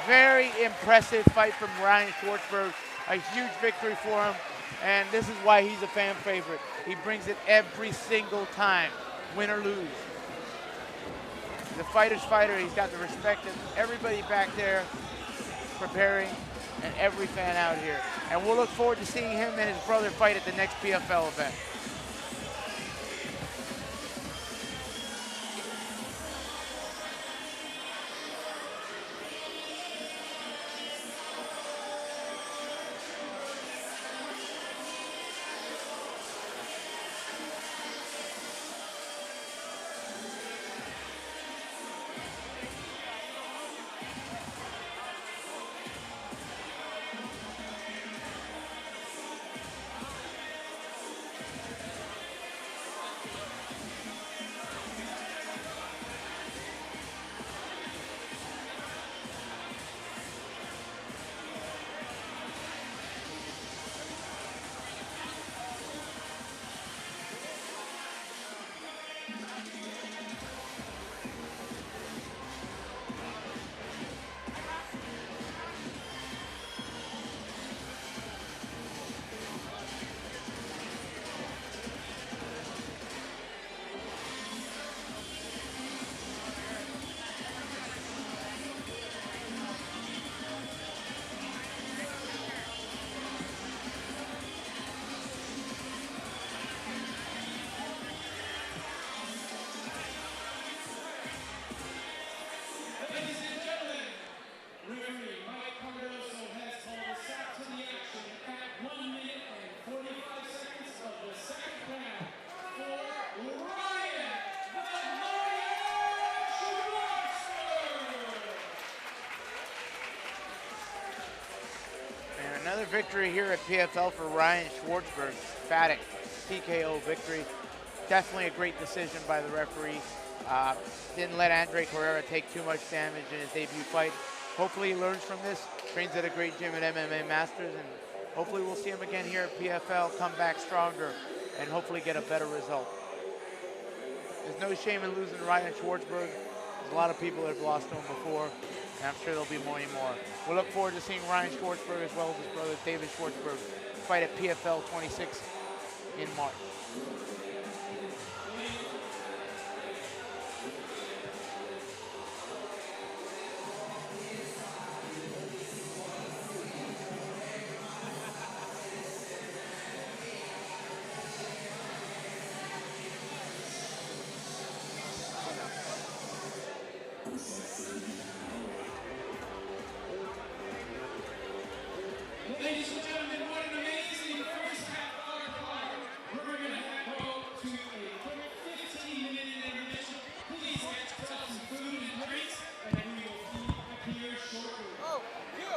Very impressive fight from Ryan Schwartzberg. A huge victory for him. And this is why he's a fan favorite. He brings it every single time, win or lose. He's a fighter's fighter. He's got the respect of everybody back there preparing and every fan out here. And we'll look forward to seeing him and his brother fight at the next PFL event. Another victory here at PFL for Ryan Schwartzberg. Emphatic TKO victory. Definitely a great decision by the referee. Didn't let Andre Guerrero take too much damage in his debut fight. Hopefully he learns from this, trains at a great gym at MMA Masters, and hopefully we'll see him again here at PFL, come back stronger, and hopefully get a better result. There's no shame in losing Ryan Schwartzberg. There's a lot of people that have lost to him before, and I'm sure there'll be many more. We'll look forward to seeing Ryan Schwartzberg as well as his brother David Schwartzberg fight at PFL 26 in March. Ladies and gentlemen, what an amazing first half of our card. We're going to go to a quick 15-minute intermission. Please get yourself some food and drinks, and then we will be back here shortly. Oh, you!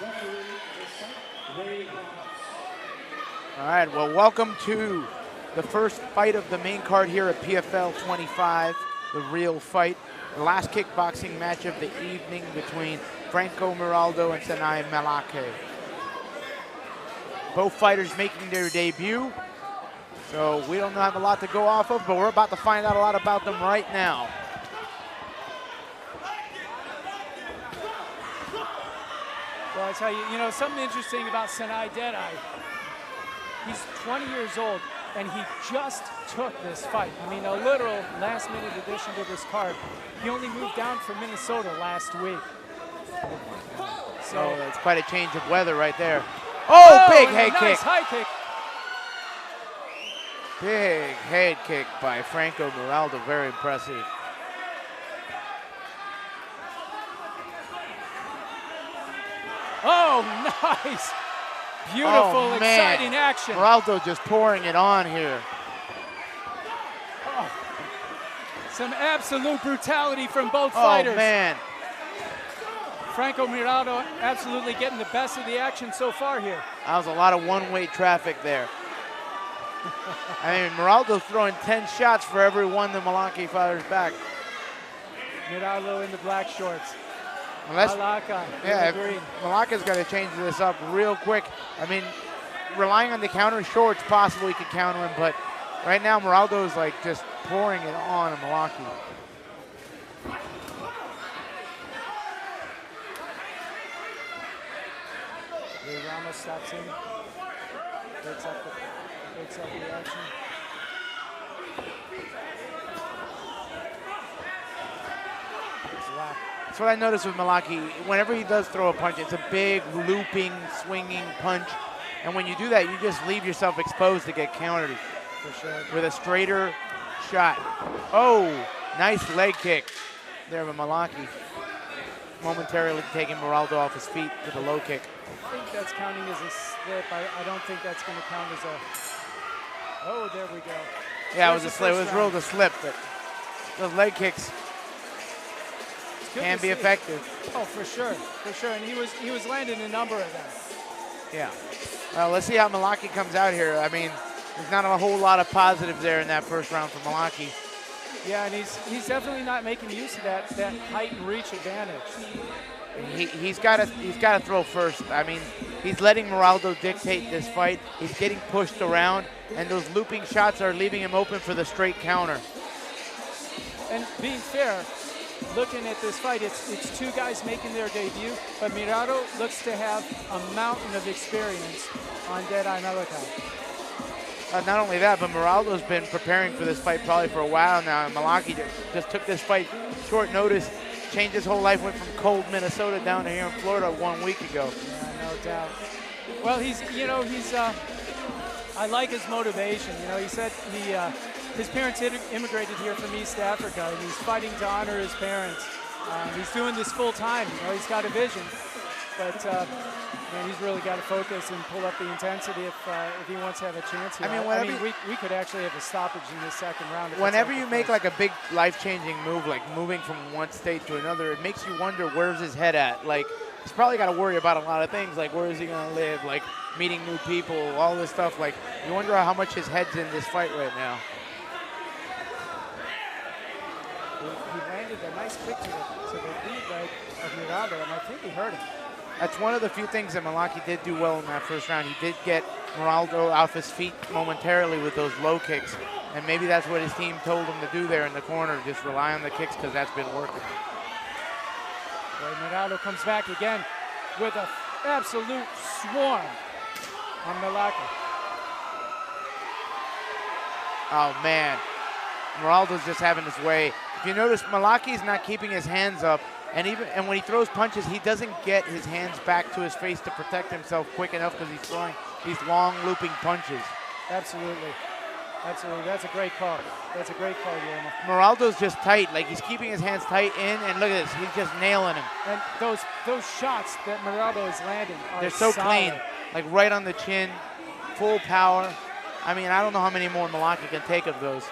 Referee this fight, Ray Roberts. All right, well, welcome to the first fight of the main card here at PFL 25, the real fight. The last kickboxing match of the evening between Franco Miraldo and Sinai Malake. Both fighters making their debut, so we don't have a lot to go off of, but we're about to find out a lot about them right now. Well, I tell you, you know, something interesting about Sinai Deadeye. He's 20 years old, and he just took this fight. I mean, a literal last-minute addition to this card. He only moved down from Minnesota last week. So that's quite a change of weather right there. Oh, big head nice kick. high kick. Big head kick by Franco Miraldo, very impressive. Oh, nice. Beautiful, exciting action. Miraldo just pouring it on here. Oh, some absolute brutality from both fighters. Oh, man. Franco Miraldo absolutely getting the best of the action so far here. That was a lot of one-way traffic there. I mean, Miraldo's throwing 10 shots for every one the Malake fires back. Miraldo in the black shorts. Malaka in the green. Malaka's got to change this up real quick. I mean, relying on the counter, sure, it's possible he could counter him, but right now Miraldo's like just pouring it on Malaki. Ramos stops in, breaks up the action. Wow. That's what I noticed with Malaki. Whenever he does throw a punch, it's a big, looping, swinging punch. And when you do that, you just leave yourself exposed to get countered. For sure. With a straighter shot. Oh, nice leg kick there by Malaki. Momentarily taking Miraldo off his feet with a low kick. I think that's counting as a slip. I don't think that's going to count as a... Oh, there we go. Yeah, it was a slip. It was ruled a slip, but those leg kicks can be effective. Oh, for sure, for sure. And he was landing a number of them. Yeah. Well, let's see how Malaki comes out here. I mean, there's not a whole lot of positives there in that first round for Malaki. Yeah, and he's definitely not making use of that height and reach advantage. He's got to throw first. I mean, he's letting Miraldo dictate this fight. He's getting pushed around, and those looping shots are leaving him open for the straight counter. And being fair, looking at this fight, it's two guys making their debut, but Miraldo looks to have a mountain of experience on Deadeye Malakai. Not only that, but Miraldo's been preparing for this fight probably for a while now, and Malaki just took this fight short notice, changed his whole life, went from cold Minnesota down to here in Florida 1 week ago. Yeah, no doubt. Well, I like his motivation. You know, he said his parents immigrated here from East Africa, and he's fighting to honor his parents. He's doing this full time. You know, he's got a vision, but man, he's really got to focus and pull up the intensity if he wants to have a chance here. I mean, we could actually have a stoppage in this second round. Whenever you make like a big life-changing move, like moving from one state to another, it makes you wonder where's his head at. Like, he's probably got to worry about a lot of things, like where is he going to live, like meeting new people, all this stuff. Like, you wonder how much his head's in this fight right now. He landed a nice kick to the lead leg of Miraldo, and I think he hurt him. That's one of the few things that Malaki did do well in that first round. He did get Miraldo off his feet momentarily with those low kicks, and maybe that's what his team told him to do there in the corner, just rely on the kicks because that's been working. Well, Miraldo comes back again with an absolute swarm on Malaki. Oh, man. Miraldo's just having his way. If you notice, Malaki's not keeping his hands up. And when he throws punches, he doesn't get his hands back to his face to protect himself quick enough because he's throwing these long looping punches. Absolutely. Absolutely. That's a great call. That's a great call, Guillermo. Miraldo's just tight. Like, he's keeping his hands tight in, and look at this. He's just nailing him. And those shots that Miraldo is landing are they're so solid. clean. Like, right on the chin, full power. I mean, I don't know how many more Malaki can take of those.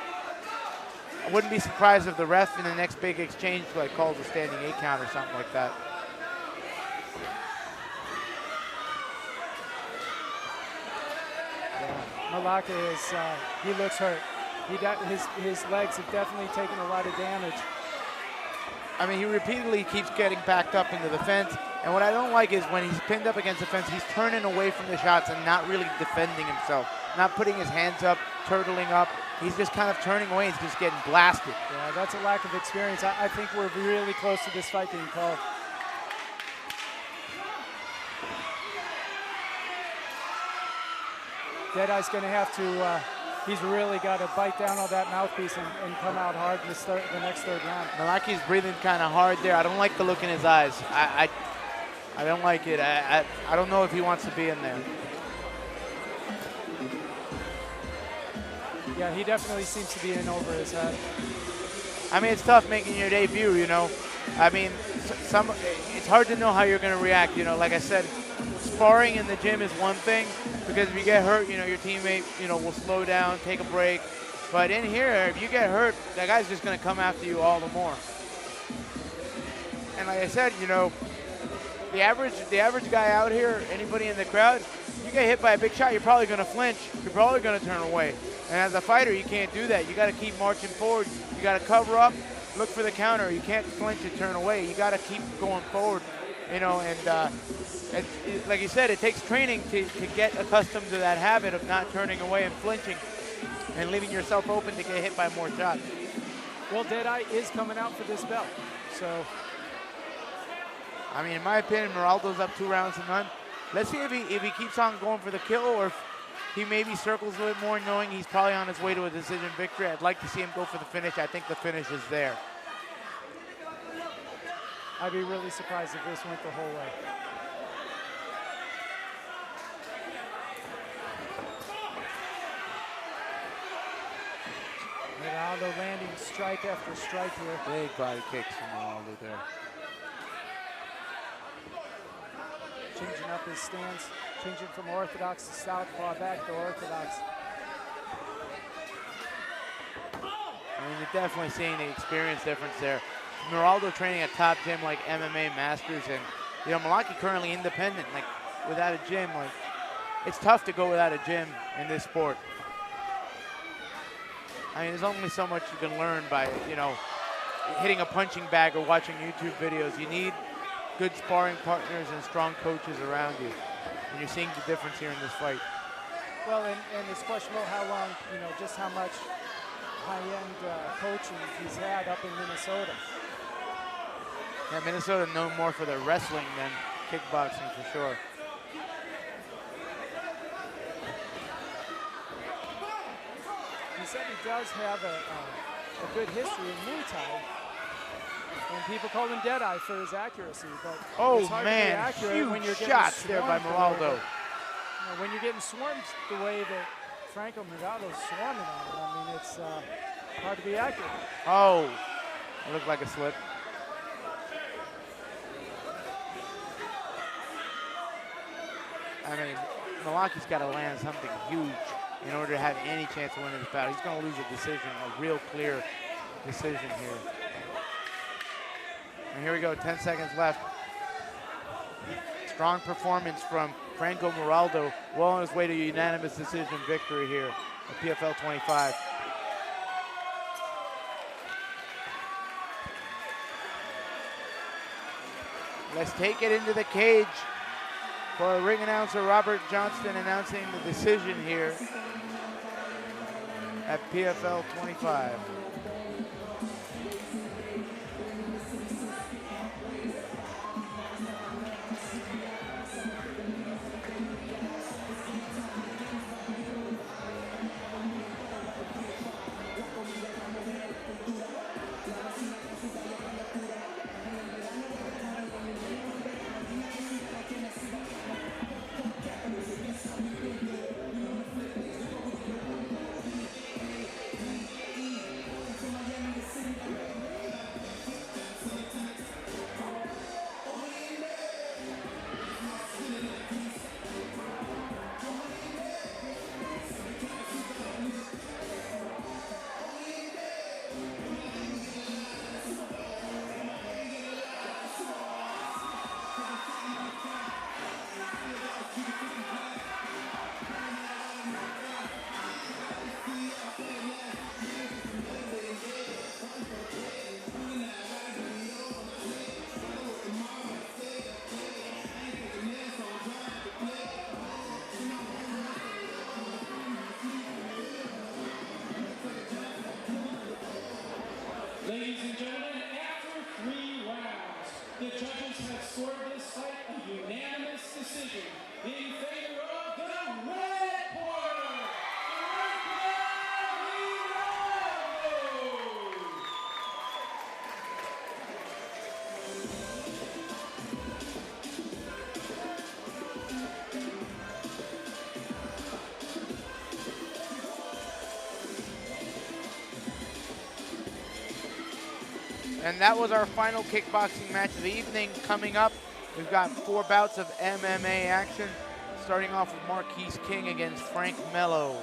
I wouldn't be surprised if the ref in the next big exchange like calls a standing 8 count or something like that. Malaka is, he looks hurt. His legs have definitely taken a lot of damage. I mean, he repeatedly keeps getting backed up into the fence. And what I don't like is when he's pinned up against the fence, he's turning away from the shots and not really defending himself, not putting his hands up, turtling up. He's just kind of turning away. He's just getting blasted. Yeah, that's a lack of experience. I think we're really close to this fight being called. Deadeye's going to have to, he's really got to bite down on that mouthpiece and come out hard in the next third round. Malaki's breathing kind of hard there. I don't like the look in his eyes. I don't like it. I don't know if he wants to be in there. Yeah, he definitely seems to be in over his head. I mean, it's tough making your debut, you know. I mean, it's hard to know how you're going to react, you know. Like I said, sparring in the gym is one thing, because if you get hurt, you know, your teammate, you know, will slow down, take a break. But in here, if you get hurt, that guy's just going to come after you all the more. And like I said, you know, the average guy out here, anybody in the crowd, you get hit by a big shot, you're probably going to flinch. You're probably going to turn away. And as a fighter, you can't do that. You got to keep marching forward. You got to cover up, look for the counter. You can't flinch and turn away. You got to keep going forward, you know. And like you said, it takes training to get accustomed to that habit of not turning away and flinching and leaving yourself open to get hit by more shots. Well, Deadeye is coming out for this belt, so. I mean, in my opinion, Moraldo's up 2 rounds to none. Let's see if he keeps on going for the kill, or if he maybe circles a bit more, knowing he's probably on his way to a decision victory. I'd like to see him go for the finish. I think the finish is there. I'd be really surprised if this went the whole way. Moraldo landing strike after strike here. Big body kicks from Moraldo there. Changing up his stance, changing from orthodox to southpaw, back to orthodox. I mean, you're definitely seeing the experience difference there. Moraldo training at top gym like MMA Masters, and you know, Malaki currently independent, like without a gym. Like, it's tough to go without a gym in this sport. I mean, there's only so much you can learn by, you know, hitting a punching bag or watching YouTube videos. You need good sparring partners and strong coaches around you. And you're seeing the difference here in this fight. Well, and it's questionable how long, you know, just how much high-end coaching he's had up in Minnesota. Yeah, Minnesota known more for their wrestling than kickboxing for sure. He said he does have a good history in Muay Thai. And people call him Deadeye for his accuracy, but oh it's hard man, to be accurate when you're huge getting shots there by Moraldo. You know, when you're getting swarmed the way that Franco Moraldo's swarming on him, I mean, it's hard to be accurate. Oh, it looked like a slip. I mean, Malaki's got to land something huge in order to have any chance of winning this battle. He's going to lose a decision, a real clear decision here. And here we go, 10 seconds left. Strong performance from Franco Moraldo, well on his way to a unanimous decision victory here at PFL 25. Let's take it into the cage for ring announcer Robert Johnston announcing the decision here at PFL 25. scored this fight a unanimous decision in favor of the red corner, And that was our final kickboxing match of the evening. Coming up, we've got 4 bouts of MMA action, starting off with Marquise King against Frank Mello.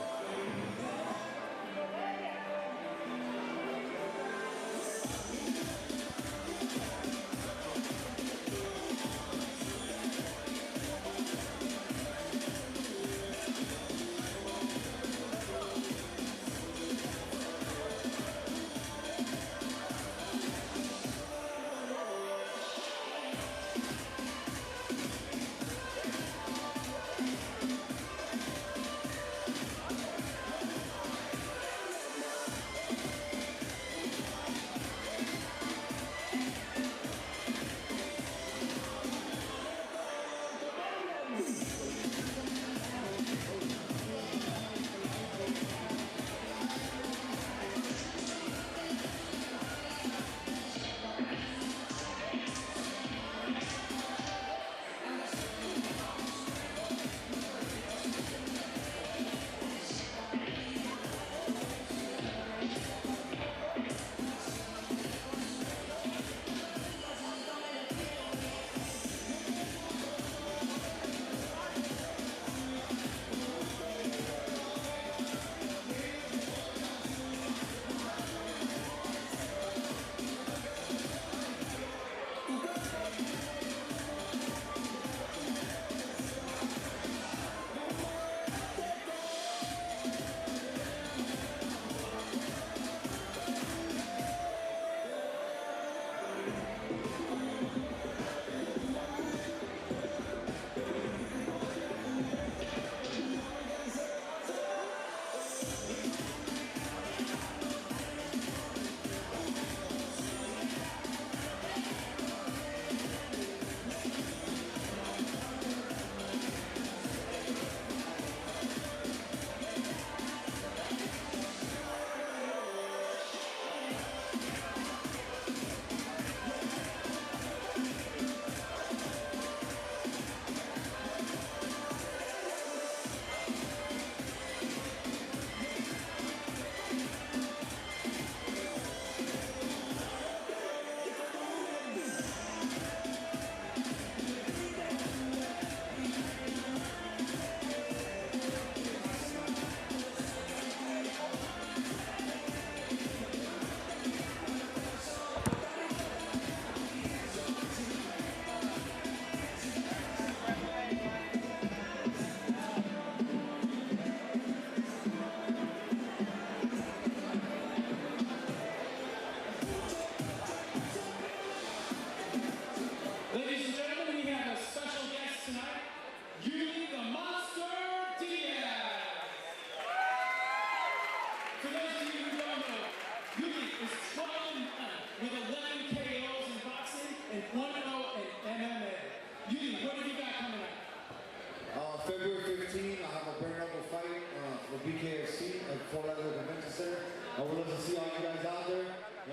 Fort Lauderdale Convention Center. I would love to see all you guys out there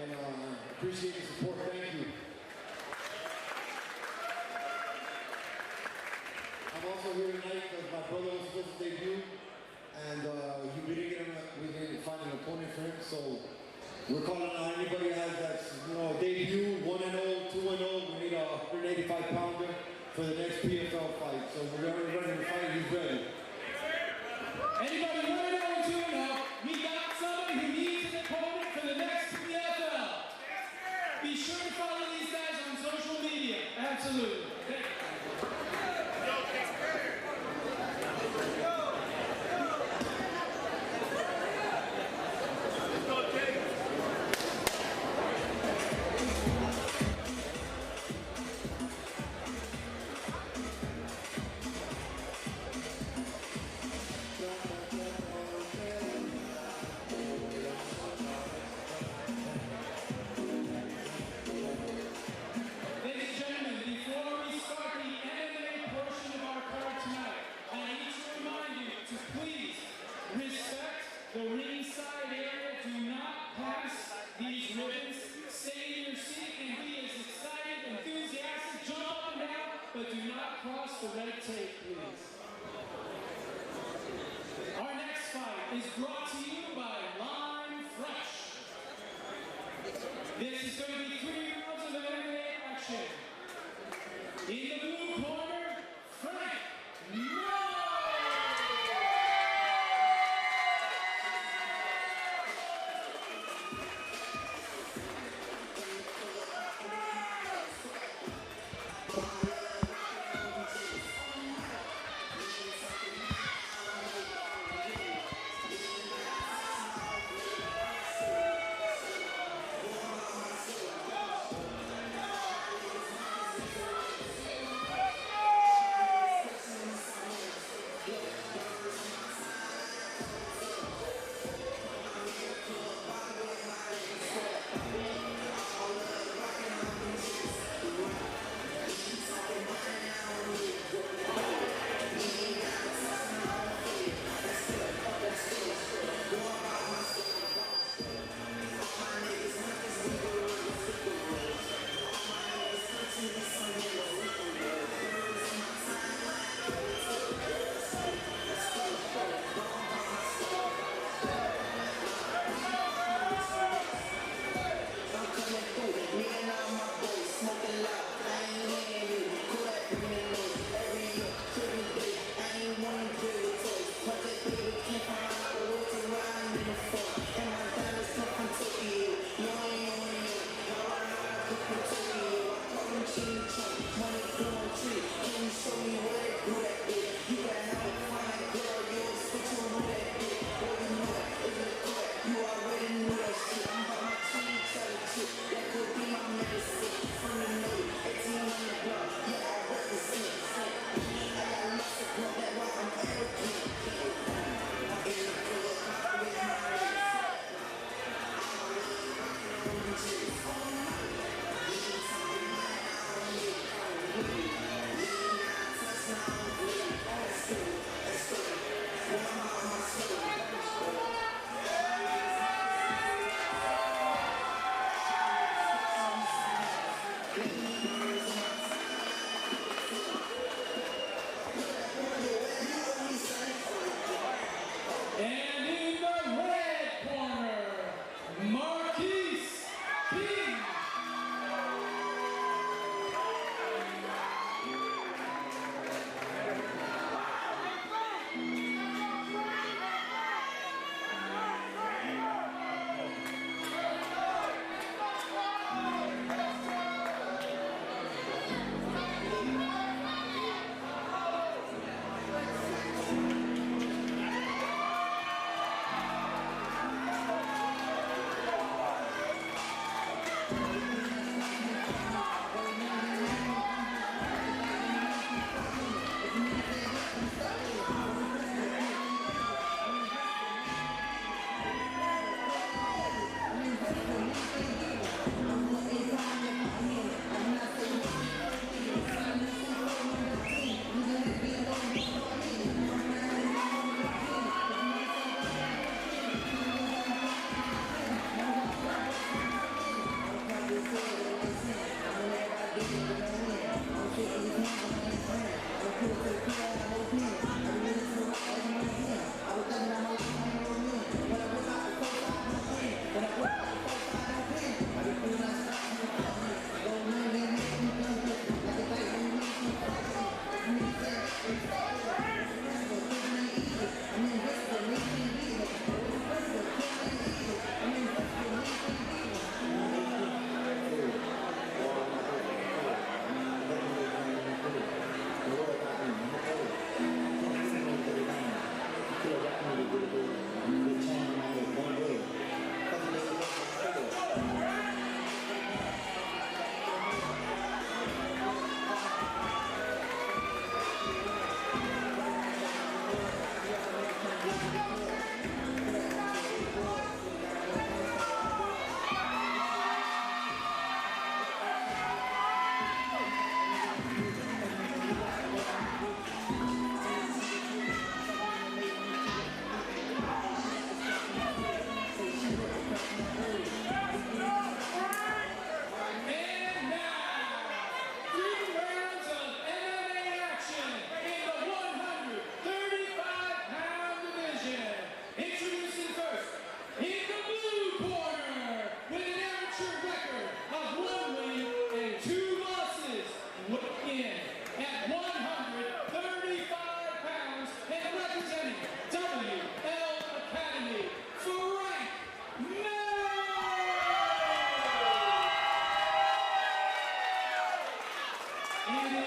and appreciate the support. Thank you. I'm also here tonight because my brother was supposed to debut and we didn't find an opponent for him, so we're calling on anybody that's debut 1-0, 2-0. We need a 185 pounder for the next PFL fight. So we're ready to fight. He's ready. Anybody 1-0, 2-0? We got somebody who needs an opponent for the next PFL. Be sure to follow these guys on social media. Absolutely. but do not cross the red tape, please. Our next fight is brought to you by Lime Fresh. This is going to be 3 rounds of MMA action. In the blue corner, Frank Mo!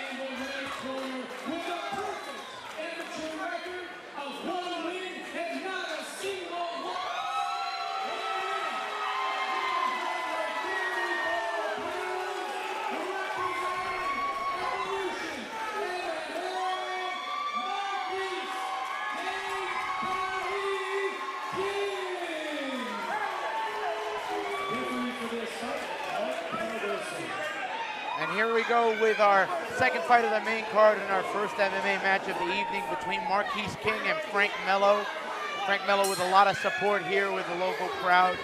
in the red corner with a perfect amateur record of 1 win and not a single loss. And here we go with our second fight of the main card and our first MMA match of the evening between Marquise King and Frank Mello. Frank Mello with a lot of support here with the local crowd.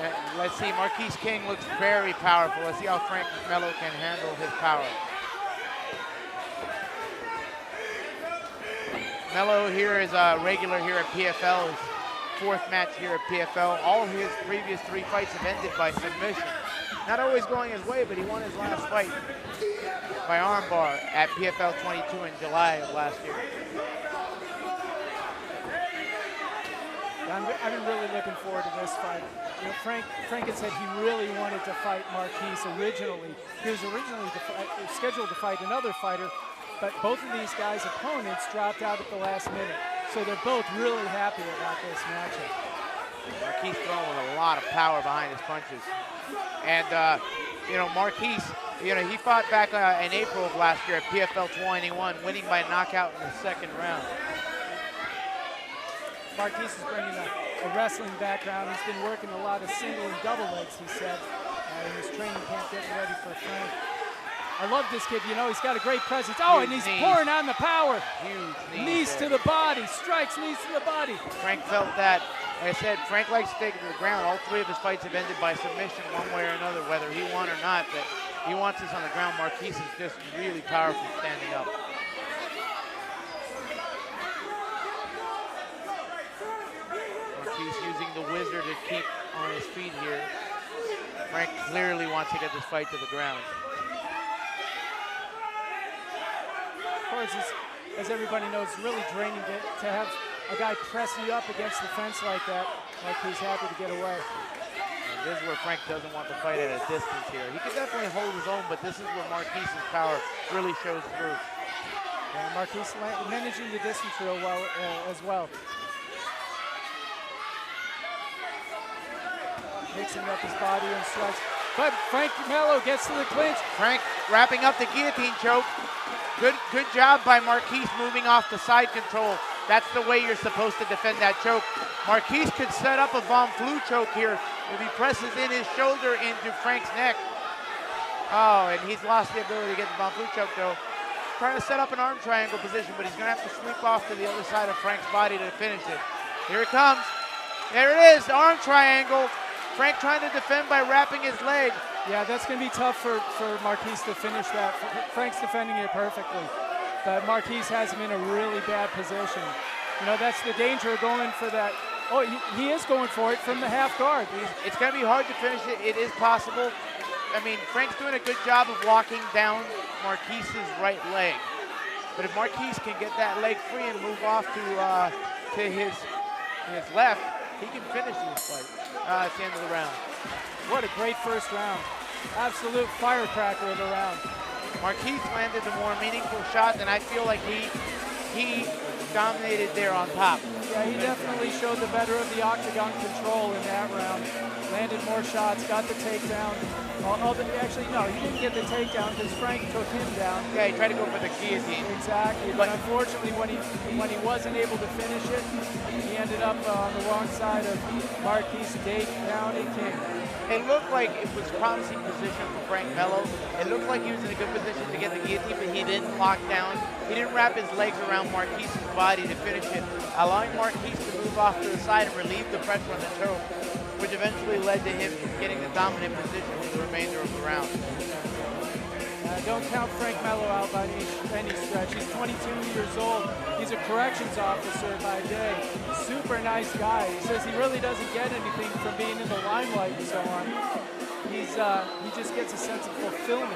And let's see, Marquise King looks very powerful. Let's see how Frank Mello can handle his power. Mello here is a regular here at PFL, his fourth match here at PFL. All his previous 3 fights have ended by submission. Not always going his way, but he won his last fight by armbar at PFL 22 in July of last year. I've been really looking forward to this fight. You know, Frank had said he really wanted to fight Marquise originally. He was originally scheduled to fight another fighter, but both of these guys' opponents dropped out at the last minute. So they're both really happy about this matchup. Marquise throwing with a lot of power behind his punches. And, you know, Marquise, you know, he fought back in April of last year at PFL 21, winning by knockout in the second round. Marquise is bringing a wrestling background. He's been working a lot of single and double legs, he said, in his training camp getting ready for Frank. I love this kid, you know, he's got a great presence. Oh, and he's pouring on the power. Huge knees to the body, strikes knees to the body. Frank felt that. Like I said, Frank likes to take it to the ground. All 3 of his fights have ended by submission one way or another, whether he won or not, but he wants this on the ground. Marquise is just really powerful standing up. Marquise using the wizard to keep on his feet here. Frank clearly wants to get this fight to the ground. Of course, as everybody knows, it's really draining to have a guy press you up against the fence like that. He's happy to get away. And this is where Frank doesn't want to fight at a distance here. He can definitely hold his own, but this is where Marquise's power really shows through. And Marquise managing the distance real well as well. Mixing up his body and strikes. But Frank Mello gets to the clinch. Frank wrapping up the guillotine choke. Good job by Marquise moving off the side control. That's the way you're supposed to defend that choke. Marquise could set up a Von Flue choke here if he presses in his shoulder into Frank's neck. Oh, and he's lost the ability to get the Von Flue choke though. Trying to set up an arm triangle position, but he's gonna have to sweep off to the other side of Frank's body to finish it. Here it comes. There it is, the arm triangle. Frank trying to defend by wrapping his leg. Yeah, that's going to be tough for Marquise to finish that. Frank's defending it perfectly, but Marquise has him in a really bad position. You know, that's the danger of going for that. Oh, he is going for it from the half guard. It's going to be hard to finish it. It is possible. I mean, Frank's doing a good job of locking down Marquise's right leg. But if Marquise can get that leg free and move off to his left, he can finish this fight at the end of the round. What a great first round. Absolute firecracker of a round. Marquise landed the more meaningful shot, and I feel like he dominated there on top. Yeah, he definitely showed the better of the octagon control in that round. Landed more shots, got the takedown. Actually, no, he didn't get the takedown because Frank took him down. Yeah, he tried to go for the guillotine. Exactly, but unfortunately when he wasn't able to finish it, he ended up on the wrong side of Marquise down and King. It looked like it was a promising position for Frank Mello. It looked like he was in a good position to get the guillotine, but he didn't lock down. He didn't wrap his legs around Marquise's body to finish it, allowing Marquise to move off to the side and relieve the pressure on the choke, which eventually led to him getting the dominant position for the remainder of the round. Don't count Frank Mello out by any stretch. He's 22 years old. He's a corrections officer by day. Super nice guy. He says he really doesn't get anything from being in the limelight and so on. He just gets a sense of fulfillment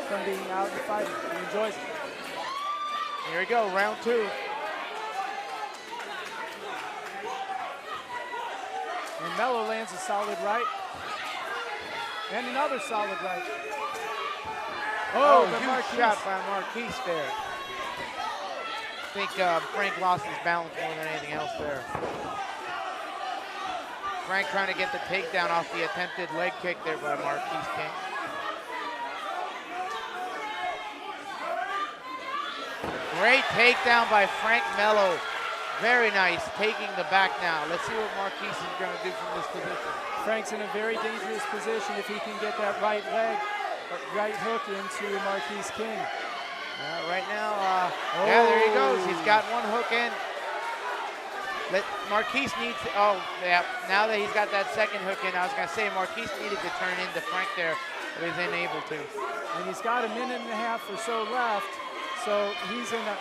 from being out and fighting. He enjoys it. Here we go, round 2. And Mello lands a solid right. And another solid right. Oh, the huge Marquise. shot by Marquise there. I think Frank lost his balance more than anything else there. Frank trying to get the takedown off the attempted leg kick there by Marquise King. Great takedown by Frank Mello. Very nice, taking the back now. Let's see what Marquise is going to do from this position. Frank's in a very dangerous position if he can get that right leg, right hook into Marquise King. Right now, yeah, there he goes. He's got one hook in. Marquise needs to, now that he's got that second hook in, I was going to say Marquise needed to turn into Frank there, but he's unable to. And he's got a minute and a half or so left. So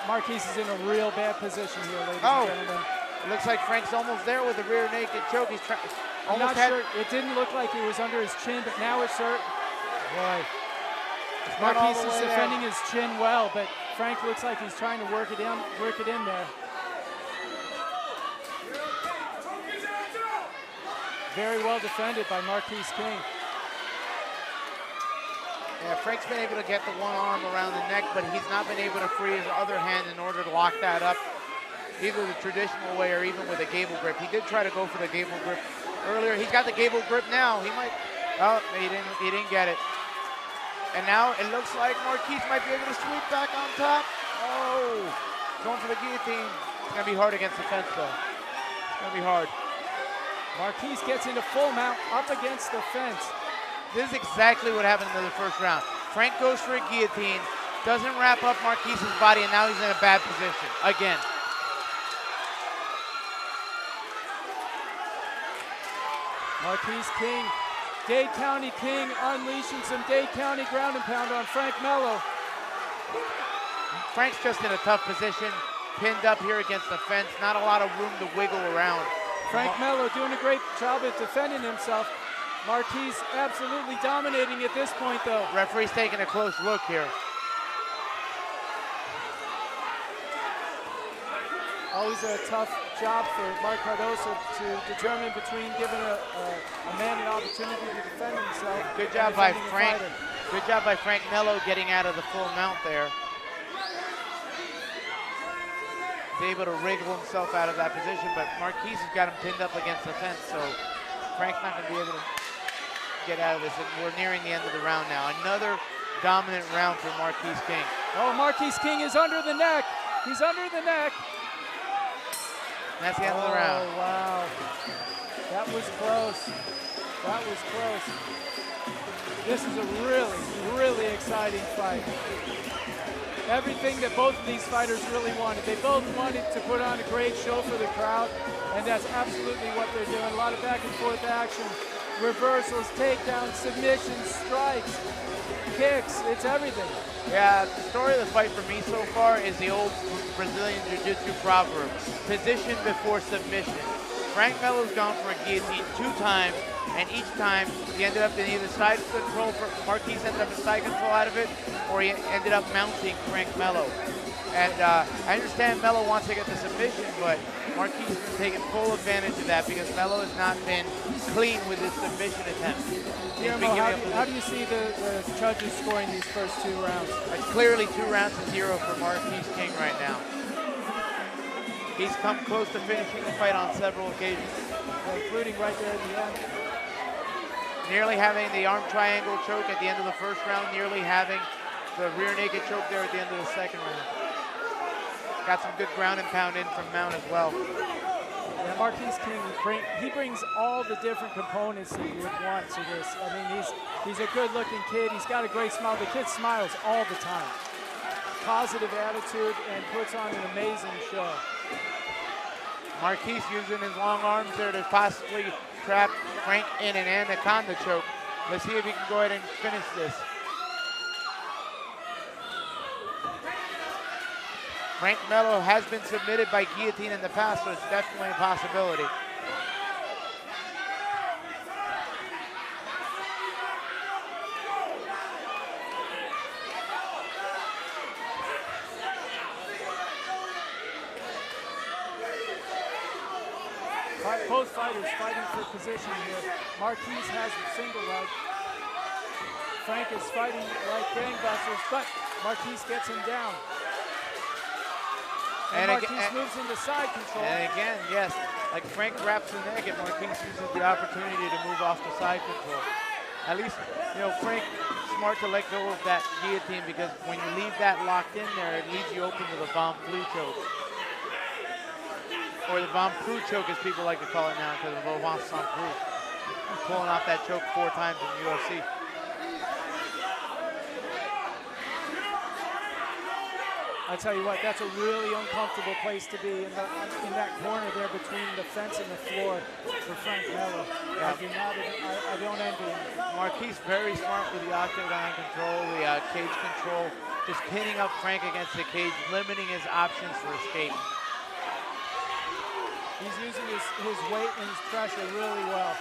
Marquise is in a real bad position here, ladies and gentlemen. It looks like Frank's almost there with a rear naked choke. He's I'm not sure. It didn't look like it was under his chin, but now it's hurt. Boy. Marquise is defending his chin well, but Frank looks like he's trying to work it in there. Very well defended by Marquise King. Yeah, Frank's been able to get the one arm around the neck, but he's not been able to free his other hand in order to lock that up, either the traditional way or even with a gable grip. He did try to go for the gable grip earlier. He's got the gable grip now. He might, he didn't get it. And now it looks like Marquise might be able to sweep back on top. Oh, going for the guillotine. It's gonna be hard against the fence though. It's gonna be hard. Marquise gets into full mount up against the fence. This is exactly what happened in the first round. Frank goes for a guillotine, doesn't wrap up Marquise's body, and now he's in a bad position again. Marquise King, Dade County King, unleashing some Dade County ground and pound on Frank Mello. Frank's just in a tough position, pinned up here against the fence, not a lot of room to wiggle around. Frank Mello doing a great job at defending himself. Marquise absolutely dominating at this point, though. Referee's taking a close look here. Always a tough job for Mark Cardoso to determine between giving a man an opportunity to defend himself. Good job by Frank. Good job by Frank Mello getting out of the full mount there. He's able to wriggle himself out of that position, but Marquise has got him pinned up against the fence, so Frank's not going to be able to get out of this, and we're nearing the end of the round now. Another dominant round for Marquise King. Oh, Marquise King is under the neck. He's under the neck. And that's the end of the round. Oh, wow. That was close. That was close. This is a really, really exciting fight. Everything that both of these fighters really wanted. They both wanted to put on a great show for the crowd, and that's absolutely what they're doing. A lot of back and forth action, reversals, takedowns, submissions, strikes, kicks, it's everything. Yeah, the story of the fight for me so far is the old Brazilian Jiu-Jitsu proverb, position before submission. Frank Mello's gone for a guillotine 2 times, and each time he ended up in either side control, Marquise ended up in side control out of it, or he ended up mounting Frank Mello. And I understand Mello wants to get the submission, but Marquise is taking full advantage of that because Mello has not been clean with his submission attempt. How do you see the judges scoring these first 2 rounds? It's clearly 2 rounds to 0 for Marquise King right now. He's come close to finishing the fight on several occasions. Including right there at the end. Nearly having the arm triangle choke at the end of the first round, nearly having the rear naked choke there at the end of the second round. Got some good ground and pound in from Mount as well. Yeah, Marquise King, he brings all the different components that you would want to this. I mean, he's a good-looking kid. He's got a great smile. The kid smiles all the time. Positive attitude and puts on an amazing show. Marquise using his long arms there to possibly trap Frank in an anaconda choke. Let's see if he can go ahead and finish this. Frank Mello has been submitted by guillotine in the past, so it's definitely a possibility. Both fighters fighting for position here. Marquise has the single leg. Frank is fighting like gangbusters, but Marquise gets him down. And Marquise moves into side control. And again, yes, like Frank wraps the neck and Marquise uses the opportunity to move off the side control. At least, you know, Frank, smart to let go of that guillotine because when you leave that locked in there, it leaves you open to the bomb flu choke. Or the bomb proof choke, as people like to call it now, because of the bomb proof. Pulling off that choke 4 times in the UFC. I tell you what, that's a really uncomfortable place to be in that corner there between the fence and the floor for Frank Melo. Yeah. I don't envy him. Marquise very smart with the octagon control, the cage control, just pinning up Frank against the cage, limiting his options for escape. He's using his weight and his pressure really well.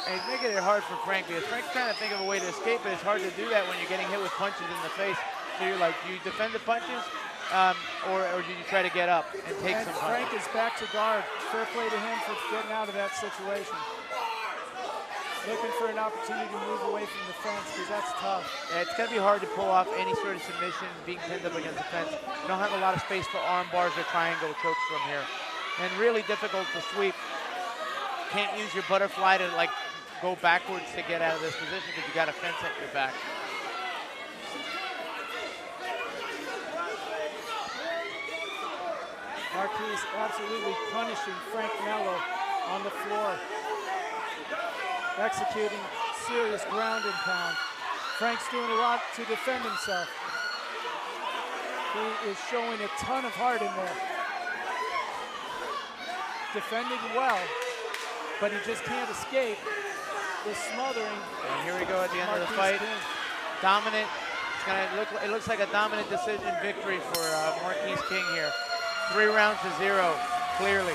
And he's making it hard for Frank because Frank's trying to think of a way to escape, but it's hard to do that when you're getting hit with punches in the face. So you're like, do you defend the punches or do you try to get up and take some punches? Frank is back to guard. Fair play to him for getting out of that situation. Looking for an opportunity to move away from the fence because that's tough. Yeah, it's going to be hard to pull off any sort of submission being pinned up against the fence. You don't have a lot of space for arm bars or triangle chokes from here. And really difficult to sweep. Can't use your butterfly to like go backwards to get out of this position because you got a fence at your back. Marquise absolutely punishing Frank Melo on the floor. Executing serious ground and pound. Frank's doing a lot to defend himself. He is showing a ton of heart in there. Defending well, but he just can't escape the smothering. And here we go at the end of the fight. Dominant. It looks like a dominant decision victory for Marquise King here. 3 rounds to 0, clearly.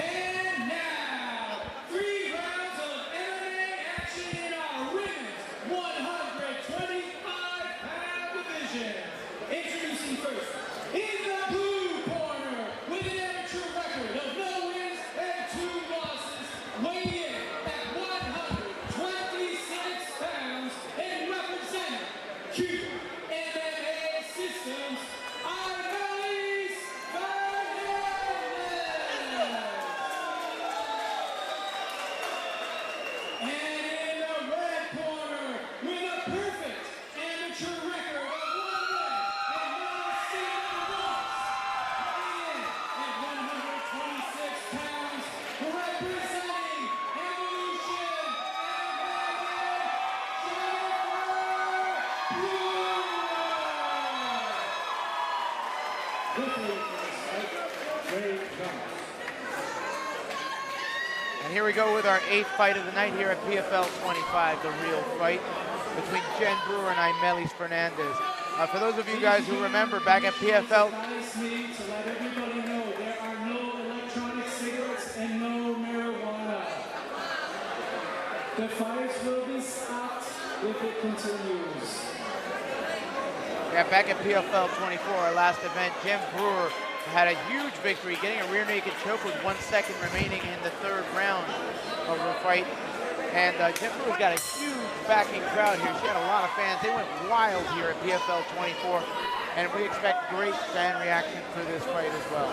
And now, 3 rounds of MMA action in our women's 125-pound division. Introducing first, in the blue corner, with an amateur record of no wins and 2 losses, weighing in at 126 pounds and representing QMMA Systems, Annalise And in the red corner, with a perfect amateur record of 1 win and not a single loss, weighing in at 126 pounds, representing Evolution MMA, Jennifer Brewer. And here we go with our 8th fight of the night here at PFL 25, the real fight between Jen Brewer and Imelis Fernandez. For those of you guys who remember, back at PFL, Nice me to let everybody know there are no electronic cigarettes and no marijuana. The fights will be stopped if it continues. yeah, back at PFL 24, our last event, Jen Brewer had a huge victory, getting a rear naked choke with 1 second remaining in the 3rd round of her fight. And Jen Brewer's got a huge backing crowd here. She had a lot of fans. They went wild here at PFL 24, and we expect great fan reaction for this fight as well.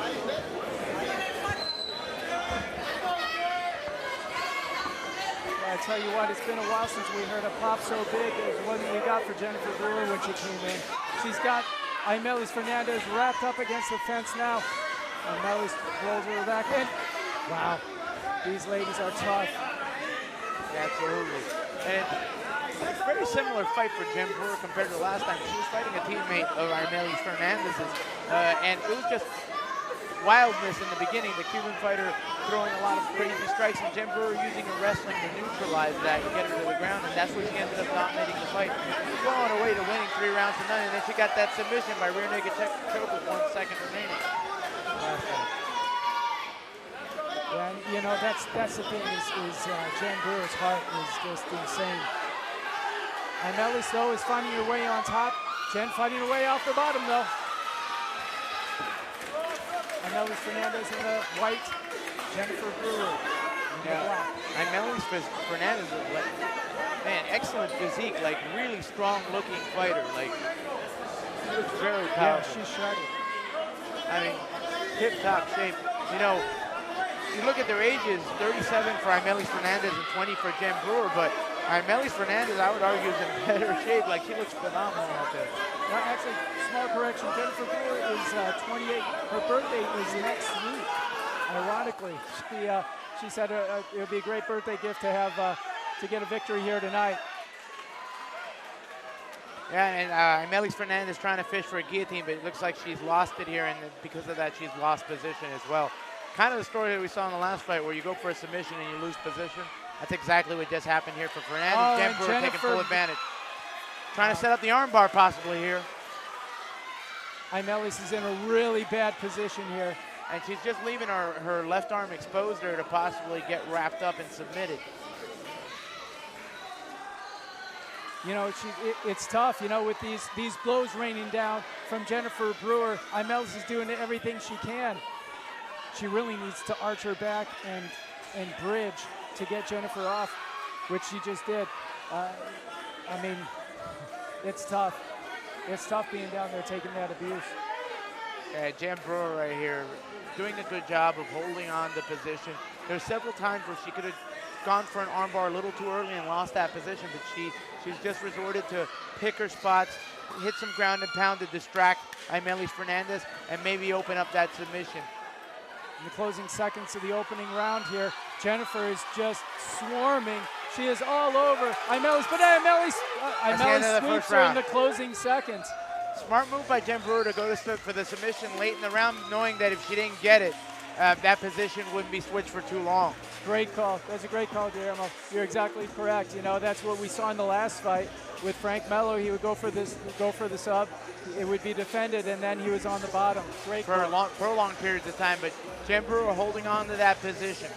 I tell you what, it's been a while since we heard a pop so big as what we got for Jennifer Brewer when she came in. She's got Imelis Fernandez wrapped up against the fence now. Imelis rolls her back in. Wow, these ladies are tough. Absolutely. And it's a very similar fight for Jen Brewer compared to last time. She was fighting a teammate of Imelis Fernandez's, and it was just wildness in the beginning. The Cuban fighter throwing a lot of crazy strikes, and Jen Brewer using her wrestling to neutralize that and get her to the ground, and that's where she ended up dominating the fight. Well on her way to winning 3 rounds to none, and then she got that submission by rear naked choke with 1 second remaining. Yeah, and you know, that's the thing is Jen Brewer's heart is just insane. Imelis, though, is finding her way on top. Jen fighting her way off the bottom, though. Imelis Fernandez in the white, Jennifer Brewer in the black. Imelis Fernandez is like, man, excellent physique, like really strong looking fighter. Like, she looks very Yeah, powerful. she's shredded. I mean, tip-top shape. You know, you look at their ages, 37 for Imelis Fernandez and 20 for Jen Brewer, but Imelis Fernandez, I would argue, is in better shape. Like, she looks phenomenal out there. Well, actually, small correction. Jennifer Brewer is 28. Her birthday is next week. Ironically, she said it would be a great birthday gift to have to get a victory here tonight. Yeah, and Imelis Fernandez trying to fish for a guillotine, but it looks like she's lost it here, and because of that, she's lost position as well. Kind of the story that we saw in the last fight, where you go for a submission and you lose position. That's exactly what just happened here for Fernandez. Oh, Jen Brewer taking full advantage. Trying to set up the armbar possibly here. Imelis is in a really bad position here. And she's just leaving her left arm exposed there to possibly get wrapped up and submitted. You know, it's tough, you know, with these blows raining down from Jennifer Brewer. Imelis is doing everything she can. She really needs to arch her back and bridge to get Jennifer off, which she just did. I mean, it's tough. It's tough being down there taking that abuse. Jen Brewer right here doing a good job of holding on to position. There's several times where she could have gone for an armbar a little too early and lost that position, but she's just resorted to pick her spots, hit some ground and pound to distract Imelis Fernandez and maybe open up that submission. In the closing seconds of the opening round here, Jennifer is just swarming. She is all over Imelis, but Imelis sweeps her in the closing seconds. Smart move by Jen Brewer to go for the submission late in the round, knowing that if she didn't get it, that position wouldn't be switched for too long. Great call. That's a great call, Guillermo. You're exactly correct. You know, that's what we saw in the last fight with Frank Mello. He would go for the sub. It would be defended, and then he was on the bottom. Great call. For long periods of time, but Jen Brewer holding on to that position.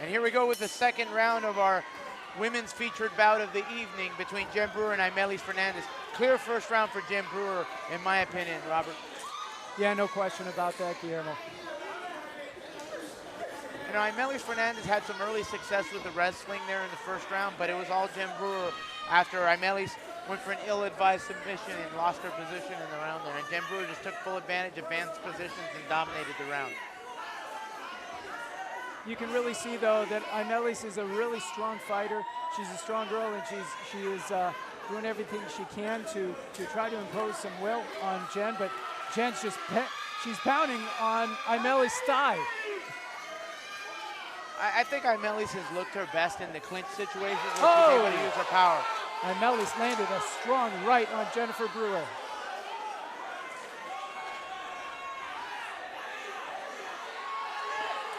And here we go with the second round of our women's featured bout of the evening between Jen Brewer and Imelis Fernandez. Clear first round for Jen Brewer, in my opinion, Robert. Yeah, no question about that, Guillermo. You know, Imelis Fernandez had some early success with the wrestling there in the first round, but it was all Jen Brewer after Imelis went for an ill-advised submission and lost her position in the round there. And Jen Brewer just took full advantage, advanced positions, and dominated the round. You can really see, though, that Imelis is a really strong fighter. She's a strong girl, and she is doing everything she can to try to impose some will on Jen, but Jen's just she's pounding on Imelis' thigh. I think Imelis has looked her best in the clinch situations where she's able to use her power. Imelis landed a strong right on Jennifer Brewer.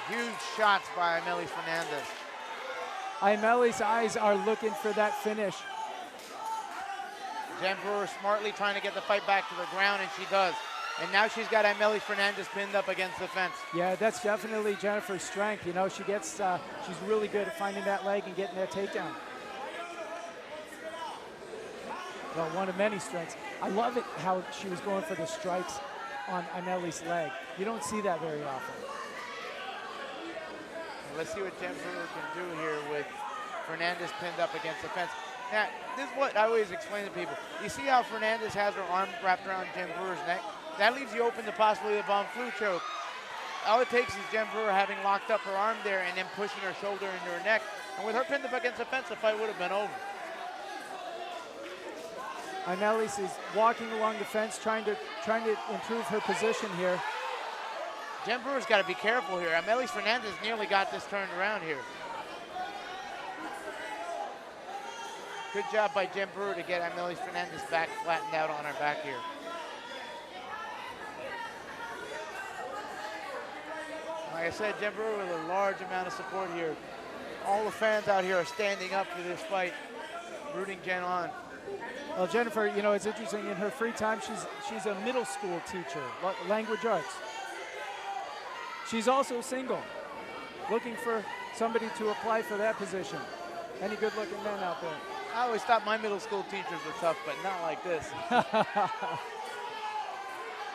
Huge shots by Imelis Fernandez. Imelis' eyes are looking for that finish. Jen Brewer smartly trying to get the fight back to the ground, and she does. And now she's got Imelis Fernandez pinned up against the fence. Yeah, that's definitely Jennifer's strength. You know, she's really good at finding that leg and getting that takedown. Well, one of many strengths. I love it how she was going for the strikes on Imelis' leg. You don't see that very often. Let's see what Jen Brewer can do here with Fernandez pinned up against the fence. Now, this is what I always explain to people. You see how Fernandez has her arm wrapped around Jen Brewer's neck? That leaves you open to possibly a bomb flu choke. All it takes is Jen Brewer having locked up her arm there and then pushing her shoulder into her neck. And with her pinned up against the fence, the fight would have been over. Imelis is walking along the fence, trying to improve her position here. Jen Brewer's got to be careful here. Imelis Fernandez nearly got this turned around here. Good job by Jen Brewer to get Imelis Fernandez back flattened out on her back here. Like I said, Jen Brewer with a large amount of support here. All the fans out here are standing up for this fight, rooting Jen on. Well, Jennifer, you know, it's interesting. In her free time, she's a middle school teacher, language arts. She's also single, looking for somebody to apply for that position. Any good-looking men out there? I always thought my middle school teachers were tough, but not like this.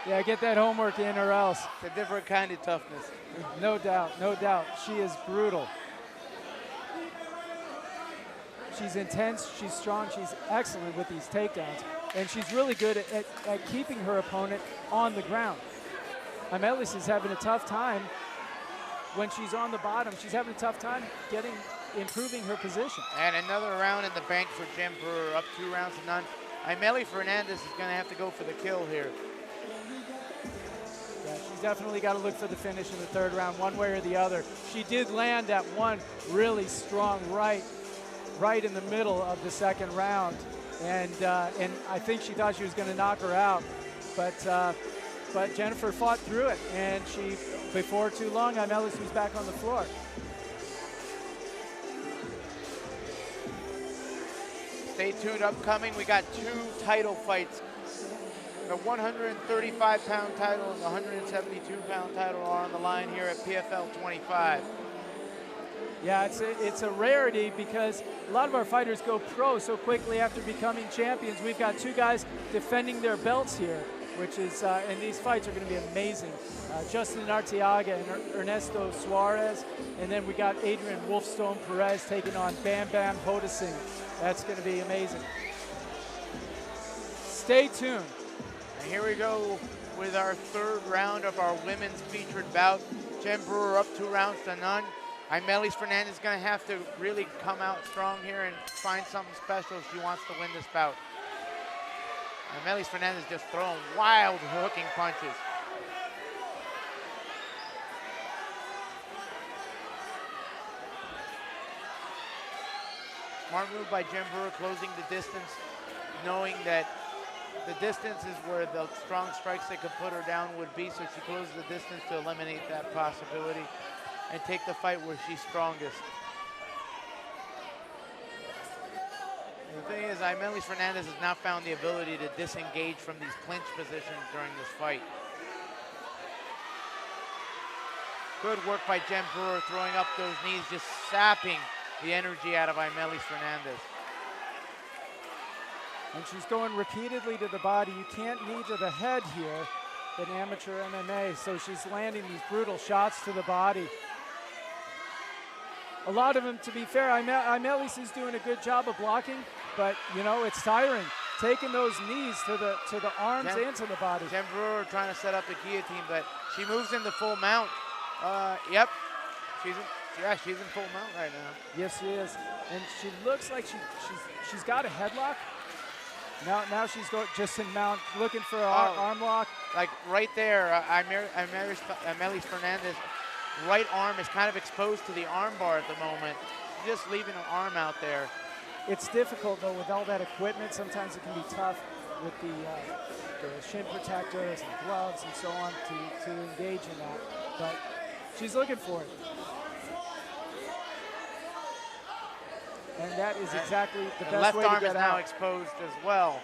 Yeah, get that homework in or else. It's a different kind of toughness. No doubt, no doubt. She is brutal. She's intense, she's strong, she's excellent with these takedowns, and she's really good at keeping her opponent on the ground. Imelis is having a tough time when she's on the bottom. She's having a tough time getting improving her position. And another round in the bank for Jen Brewer, up 2 rounds to none. Imeli Fernandez is going to have to go for the kill here. Yeah, she's definitely got to look for the finish in the 3rd round, one way or the other. She did land that one really strong right in the middle of the 2nd round, and I think she thought she was going to knock her out, but Jennifer fought through it, and before too long, Imelis was back on the floor. Stay tuned, upcoming, we got 2 title fights. The 135-pound title and the 172-pound title are on the line here at PFL 25. Yeah, it's a rarity because a lot of our fighters go pro so quickly after becoming champions. We've got 2 guys defending their belts here, which is, and these fights are going to be amazing. Justin Arteaga and Ernesto Suarez, and then we got Adrian Wolfstone Perez taking on Bam Bam Hodesing. That's going to be amazing. Stay tuned. And here we go with our 3rd round of our women's featured bout. Jen Brewer up 2 rounds to none. Imelis Fernandez is going to have to really come out strong here and find something special if she wants to win this bout. Imelis Fernandez just throwing wild hooking punches. Smart move by Jen Brewer, closing the distance, knowing that the distance is where the strong strikes that could put her down would be, so she closes the distance to eliminate that possibility and take the fight where she's strongest. And the thing is, Imelis Fernandez has not found the ability to disengage from these clinch positions during this fight. Good work by Jen Brewer, throwing up those knees, just sapping the energy out of Imelis Fernandez. And she's going repeatedly to the body. You can't knee to the head here in amateur MMA, so she's landing these brutal shots to the body. A lot of them, to be fair, Imelis is doing a good job of blocking, but you know, it's tiring. Taking those knees to the arms and to the body. Jen Brewer trying to set up the guillotine, but she moves into full mount. Yep, she's in full mount right now. Yes, she is, and she looks like she's got a headlock. Now she's just in mount, looking for an arm lock. Like right there, Imelis Fernandez right arm is kind of exposed to the arm bar at the moment. She's just leaving her arm out there. It's difficult though with all that equipment. Sometimes it can be tough with the shin protectors and gloves and so on to engage in that. But she's looking for it. And that is exactly the best way to get out. Left arm is now exposed as well.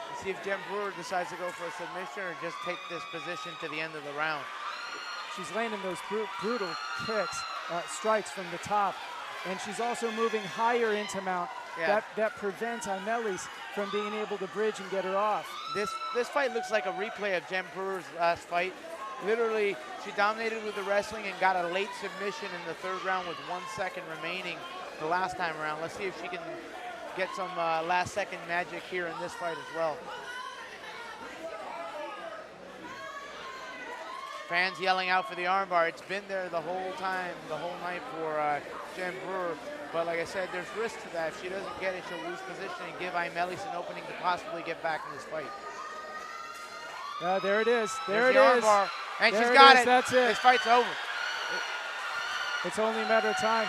Let's see if Jen Brewer decides to go for a submission or just take this position to the end of the round. She's landing those brutal kicks, strikes from the top. And she's also moving higher into mount. Yeah. That prevents Imelis from being able to bridge and get her off. This fight looks like a replay of Jen Brewer's last fight. Literally, she dominated with the wrestling and got a late submission in the 3rd round with 1 second remaining the last time around. Let's see if she can get some last second magic here in this fight as well. Fans yelling out for the armbar. It's been there the whole time, the whole night for Jen Brewer. But like I said, there's risk to that. If she doesn't get it, she'll lose position and give Imelis an opening to possibly get back in this fight. There it is. There's the armbar. And she's got it. That's it. This fight's over. It's only a matter of time.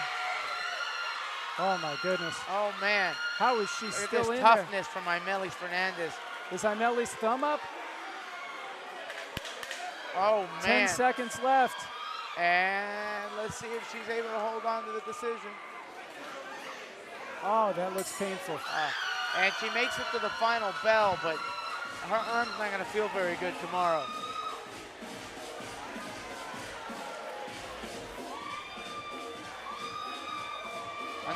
Oh my goodness. Oh man. How is she Look still at this in toughness from Imelis Fernandez. there? Is Imelis' thumb up? Oh man. 10 seconds left. And let's see if she's able to hold on to the decision. Oh, that looks painful. And she makes it to the final bell, but her arm's not going to feel very good tomorrow.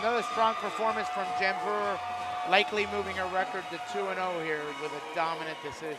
Another strong performance from Jen Brewer, likely moving her record to 2-0 here with a dominant decision.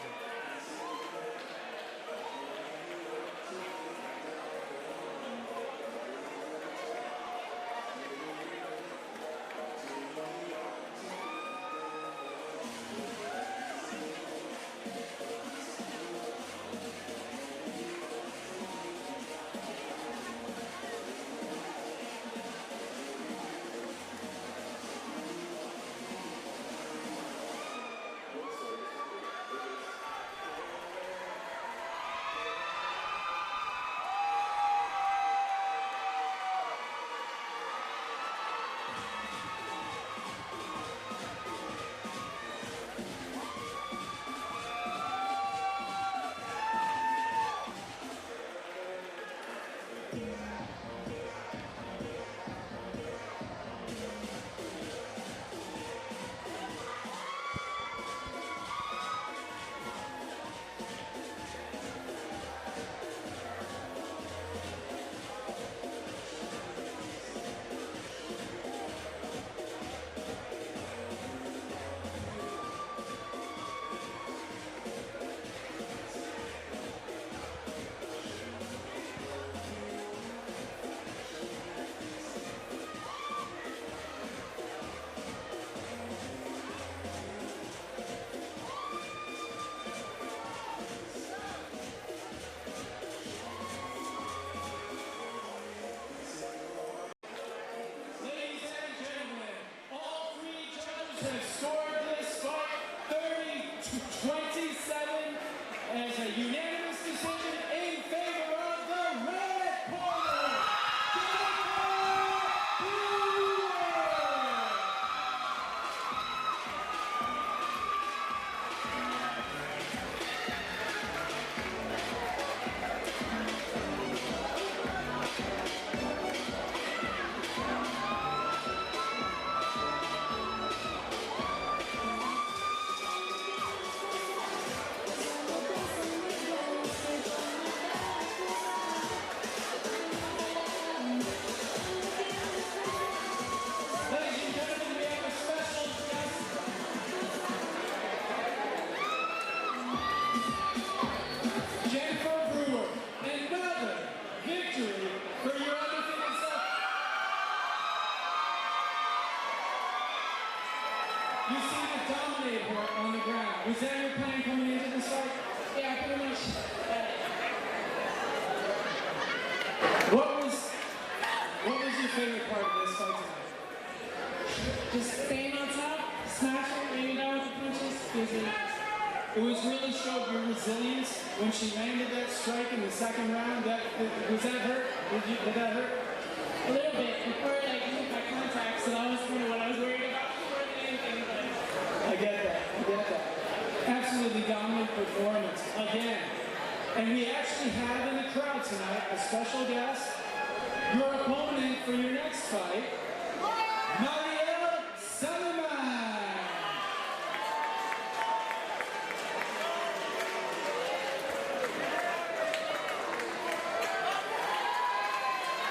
You seem to dominate her on the ground. Was that your plan coming into this fight? Yeah, pretty much. What was your favorite part of this fight tonight? Just staying on top, smashing, laying down with the punches. Easy. It was really showed your resilience when she landed that strike in the second round. Was that hurt? Did that hurt? A little bit. Before like hit my contacts, so that was kind of what I was worried about more than anything. But I get that. Absolutely dominant performance again. And we actually have in the crowd tonight a special guest. Your opponent for your next fight, Marielle Salaman.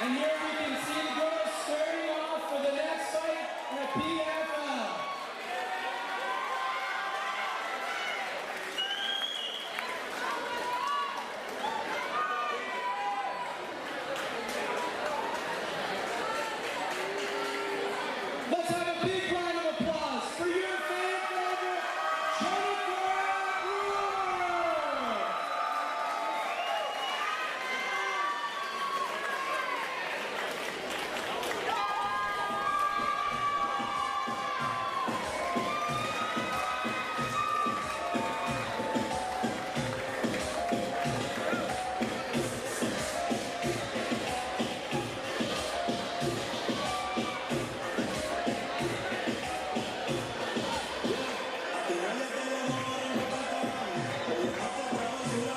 And here we can see the girls starting off for the next fight at PFL. Let's have a big round of applause for your fan favorite, Jennifer Brewer.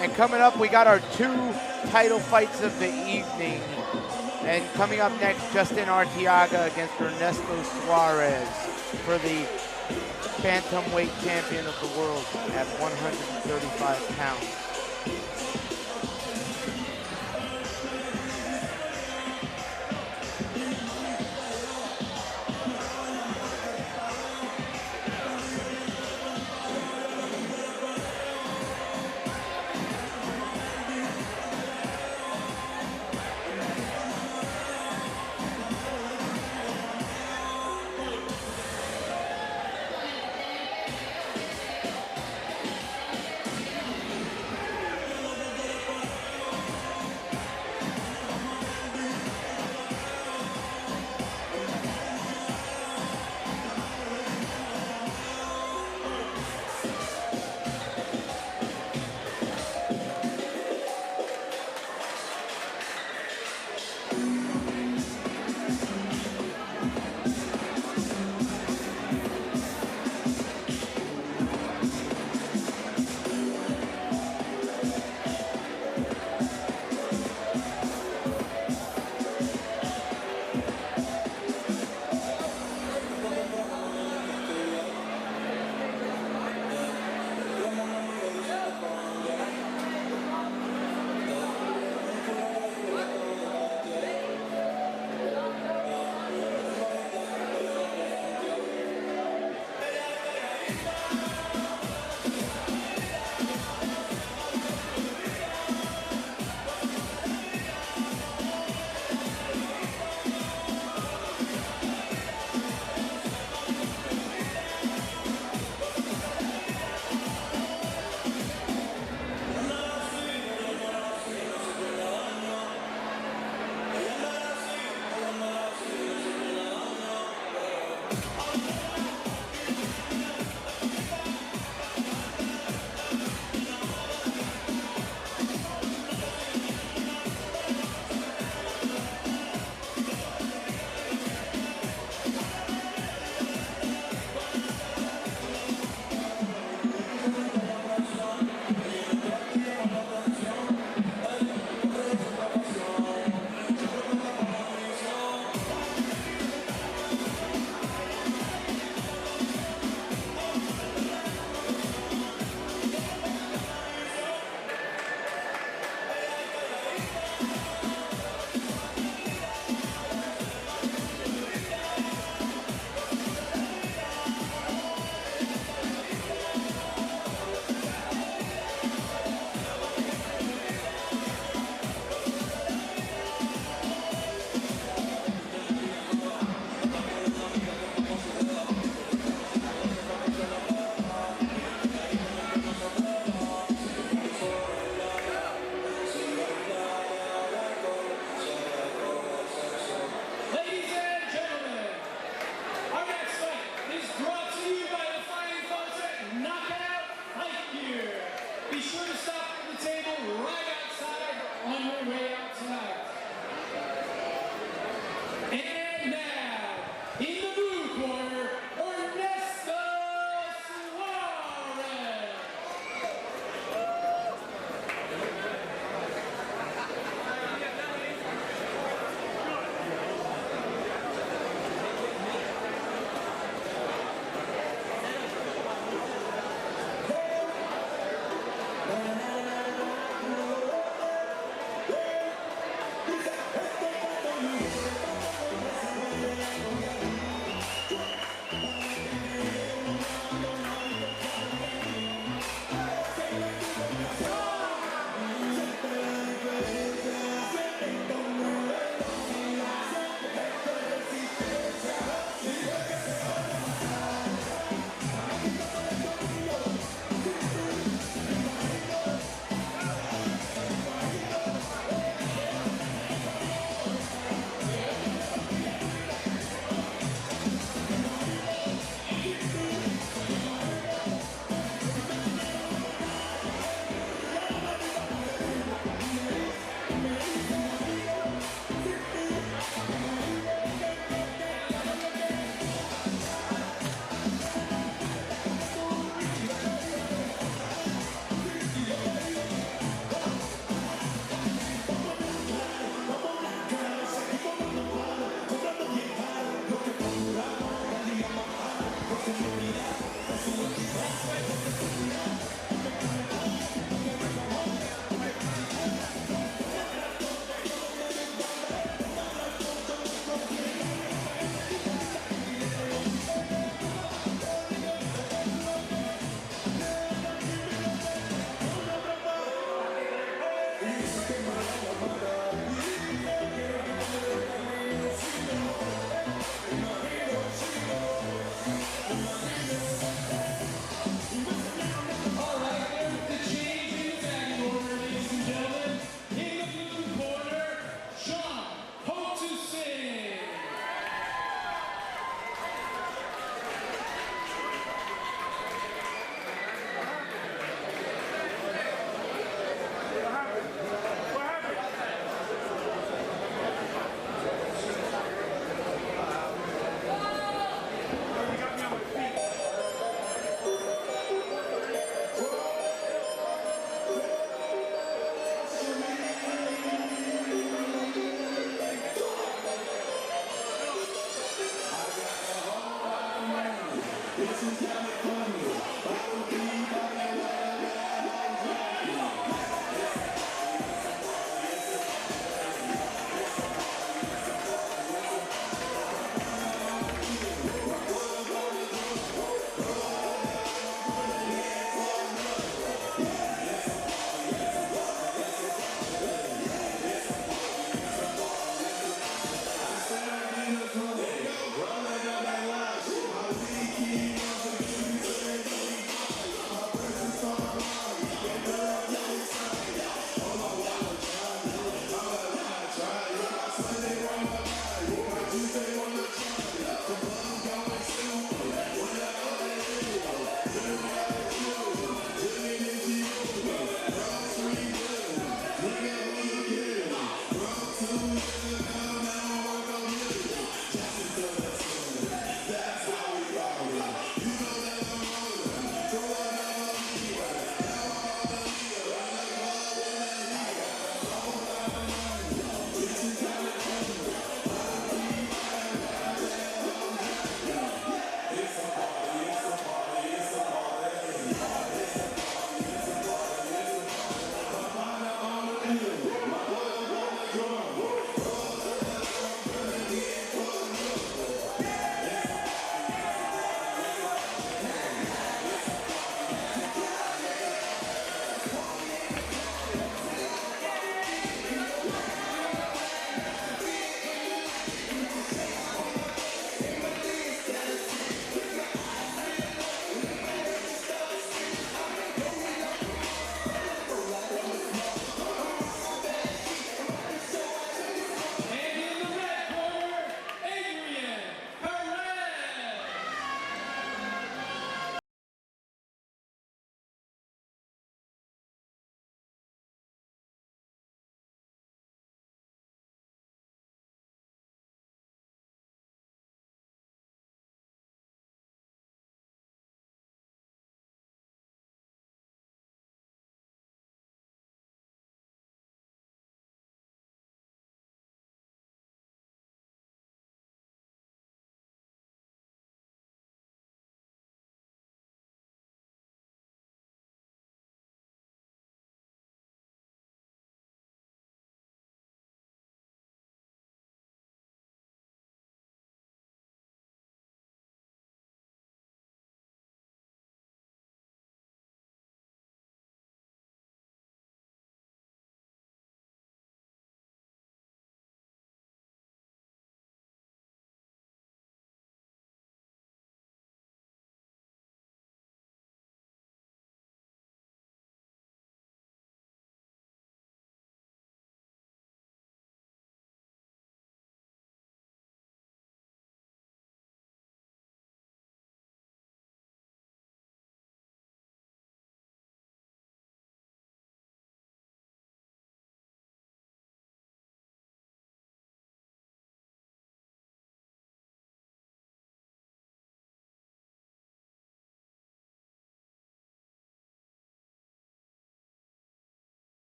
And coming up, we got our 2 title fights of the evening. And coming up next, Justin Arteaga against Ernesto Suarez for the bantamweight champion of the world at 135 pounds.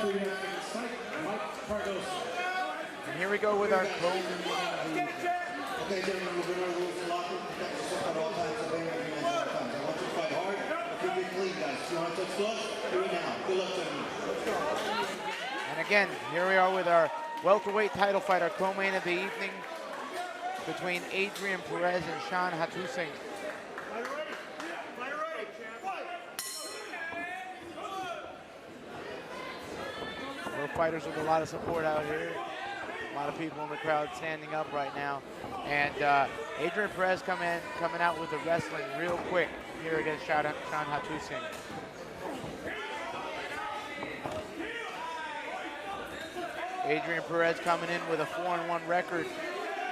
referee after this fight, Mike Cardoso. And here we go with our co-main event. Okay, gentlemen, we're going to rules the locker room. Protect yourself at all times. Obey every man at all times. I want you to fight hard. Keep it clean, guys. If you want to touch gloves, do it now. Good luck, gentlemen. And again, here we are with our welterweight title fight, our co-main of the evening between Adrian Perez and Sean Hatusing. Both fighters with a lot of support out here. A lot of people in the crowd standing up right now. And Adrian Perez coming out with the wrestling real quick here against Sean Hatusing. Adrian Perez coming in with a 4-1 record.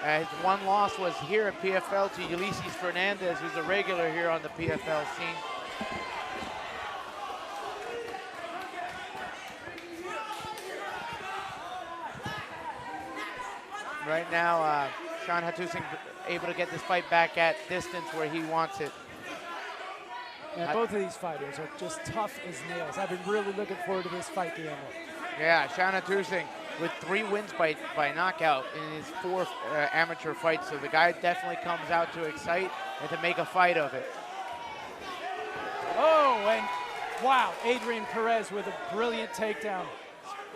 His one loss was here at PFL to Ulysses Fernandez, who's a regular here on the PFL scene. Right now, Sean Hatusing able to get this fight back at distance where he wants it. And both of these fighters are just tough as nails. I've been really looking forward to this fight, Guillermo. Yeah, Sean Hatusing with 3 wins by knockout in his 4th amateur fight. So the guy definitely comes out to excite and to make a fight of it. Oh, and wow, Adrian Perez with a brilliant takedown.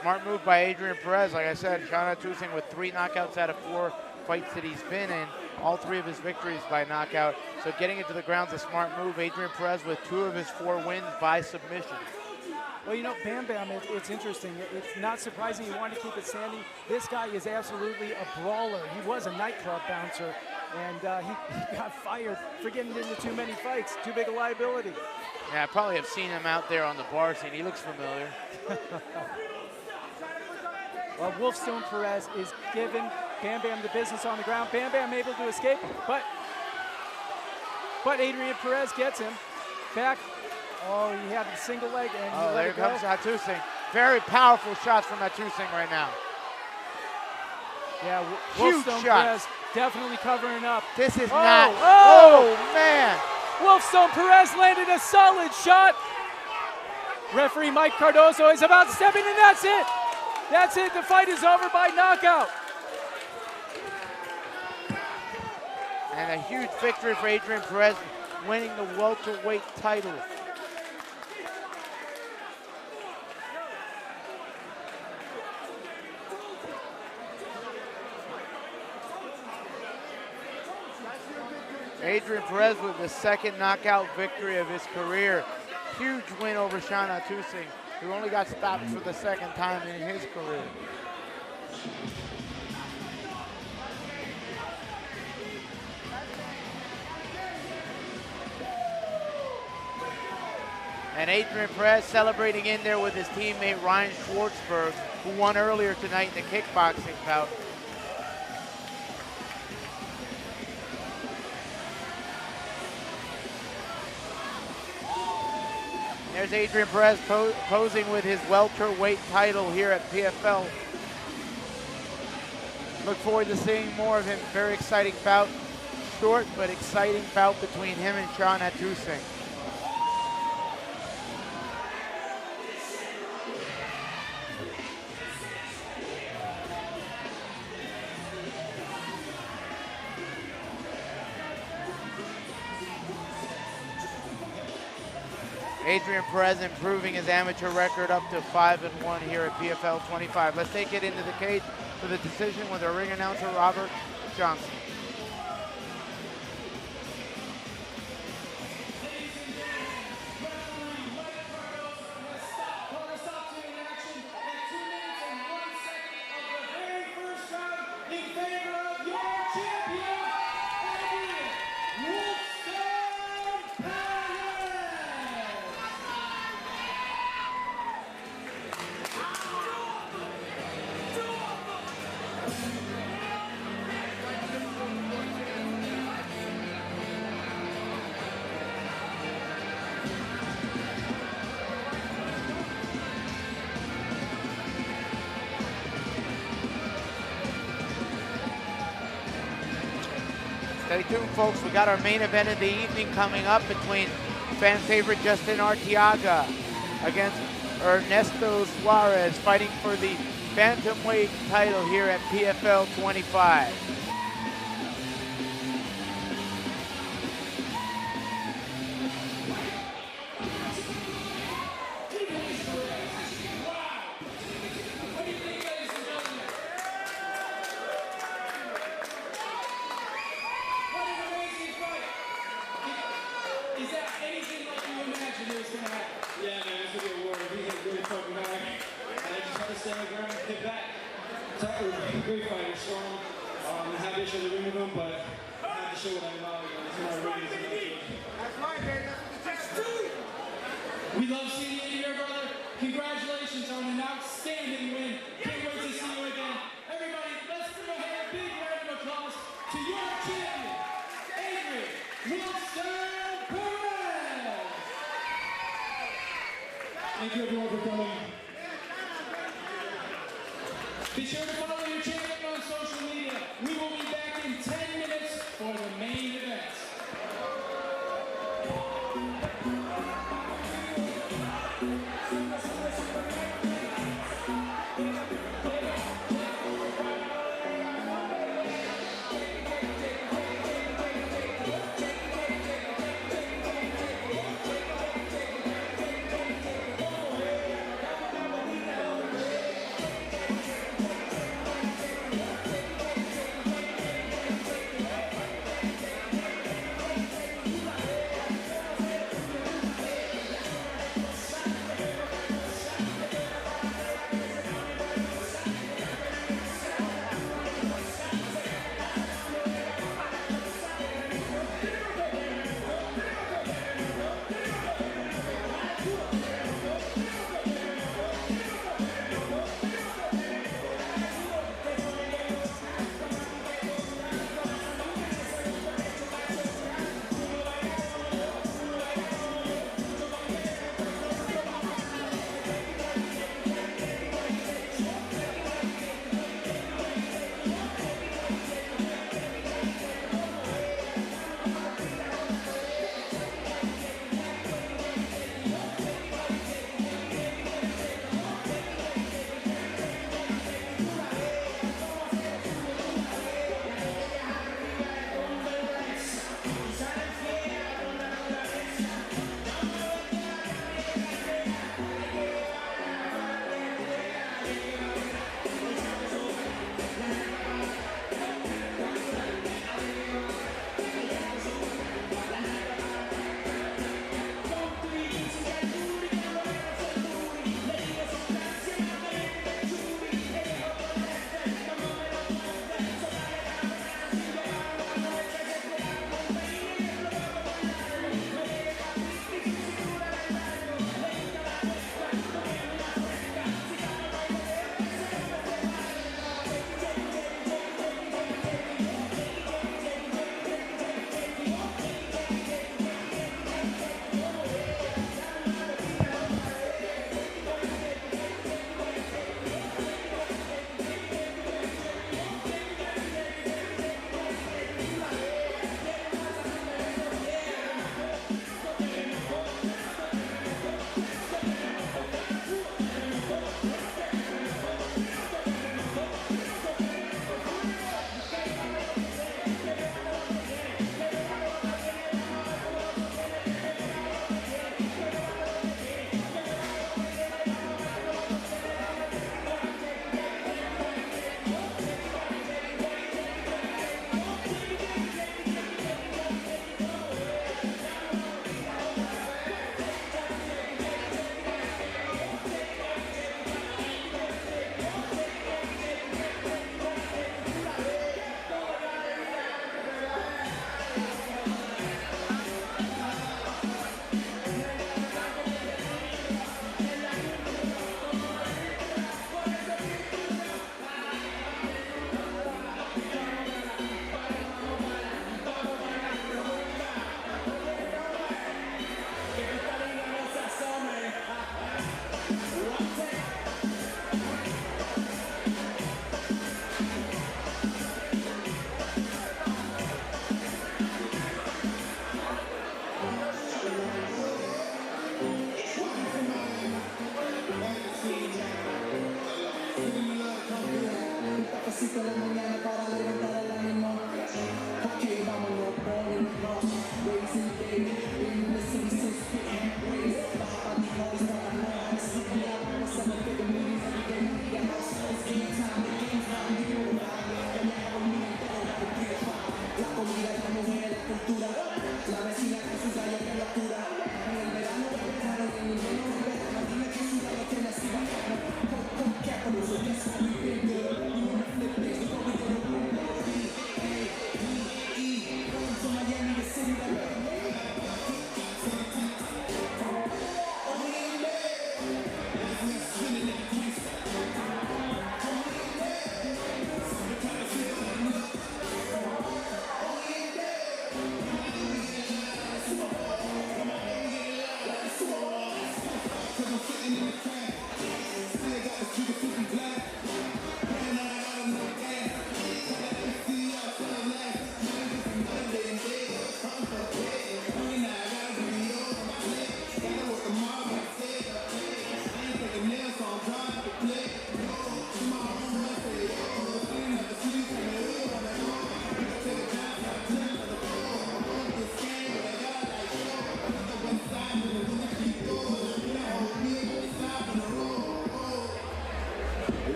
Smart move by Adrian Perez. Like I said, Sean Hatusing with 3 knockouts out of 4 fights that he's been in. All 3 of his victories by knockout. So getting into the ground's a smart move. Adrian Perez with 2 of his 4 wins by submission. Well, you know, Bam Bam, it's interesting. It's not surprising he wanted to keep it standing. This guy is absolutely a brawler. He was a nightclub bouncer, and he got fired for getting into too many fights. Too big a liability. Yeah, I probably have seen him out there on the bar scene. He looks familiar. Well, Wolfstone Perez is giving Bam Bam the business on the ground. Bam Bam able to escape, but Adrian Perez gets him back. Oh, he had a single leg, and oh, there comes Hatusing. Very powerful shots from Hatusing right now. Yeah, Huge Wolfstone shot. Perez definitely covering up. This is Oh, not. oh! Oh, man. Wolfstone Perez landed a solid shot. Referee Mike Cardoso is about to step in, and that's it. That's it. The fight is over by knockout. And a huge victory for Adrian Perez, winning the welterweight title. Adrian Perez with the 2nd knockout victory of his career. Huge win over Sean Hatusing, who only got stopped for the 2nd time in his career. And Adrian Perez celebrating in there with his teammate Ryan Schwartzberg, who won earlier tonight in the kickboxing bout. There's Adrian Perez posing with his welterweight title here at PFL. Look forward to seeing more of him. Very exciting bout. Short but exciting bout between him and Sean Hatusing. Adrian Perez improving his amateur record up to 5-1 here at PFL 25. Let's take it into the cage for the decision with our ring announcer, Robert Johnson. Stay tuned, folks. We got our main event of the evening coming up between fan favorite Justin Arteaga against Ernesto Suarez fighting for the bantamweight title here at PFL 25. Is that anything like you imagined it was going to happen? Yeah, man, it's going to be a war. We hit really fucking hard. I just had to stand my ground and hit back. Tucker, great fighter, strong. I'm happy to show the ring with him, but I had to show what I'm about. It's my ring. That's right, man. That's what you do. We love seeing you here, brother. Congratulations on an outstanding win. Can't wait to see you again. Everybody, let's give a big round of applause to your champion, Adrian Wilson. Thank you everyone for coming. Be sure to follow your champion on social media. We will be back in 10 minutes for the main event.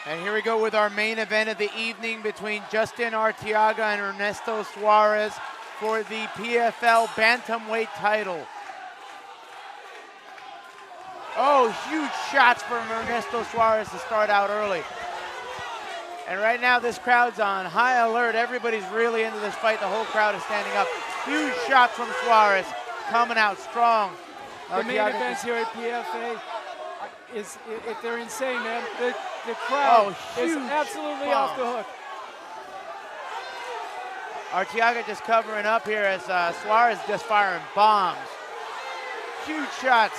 And here we go with our main event of the evening between Justin Arteaga and Ernesto Suarez for the PFL Bantamweight title. Oh, huge shots from Ernesto Suarez to start out early. And right now this crowd's on high alert. Everybody's really into this fight. The whole crowd is standing up. Huge shots from Suarez, coming out strong. The main events here at PFA is, if they're insane, man. The crowd is absolutely off the hook. Arteaga just covering up here as Suarez just firing bombs. Huge shots.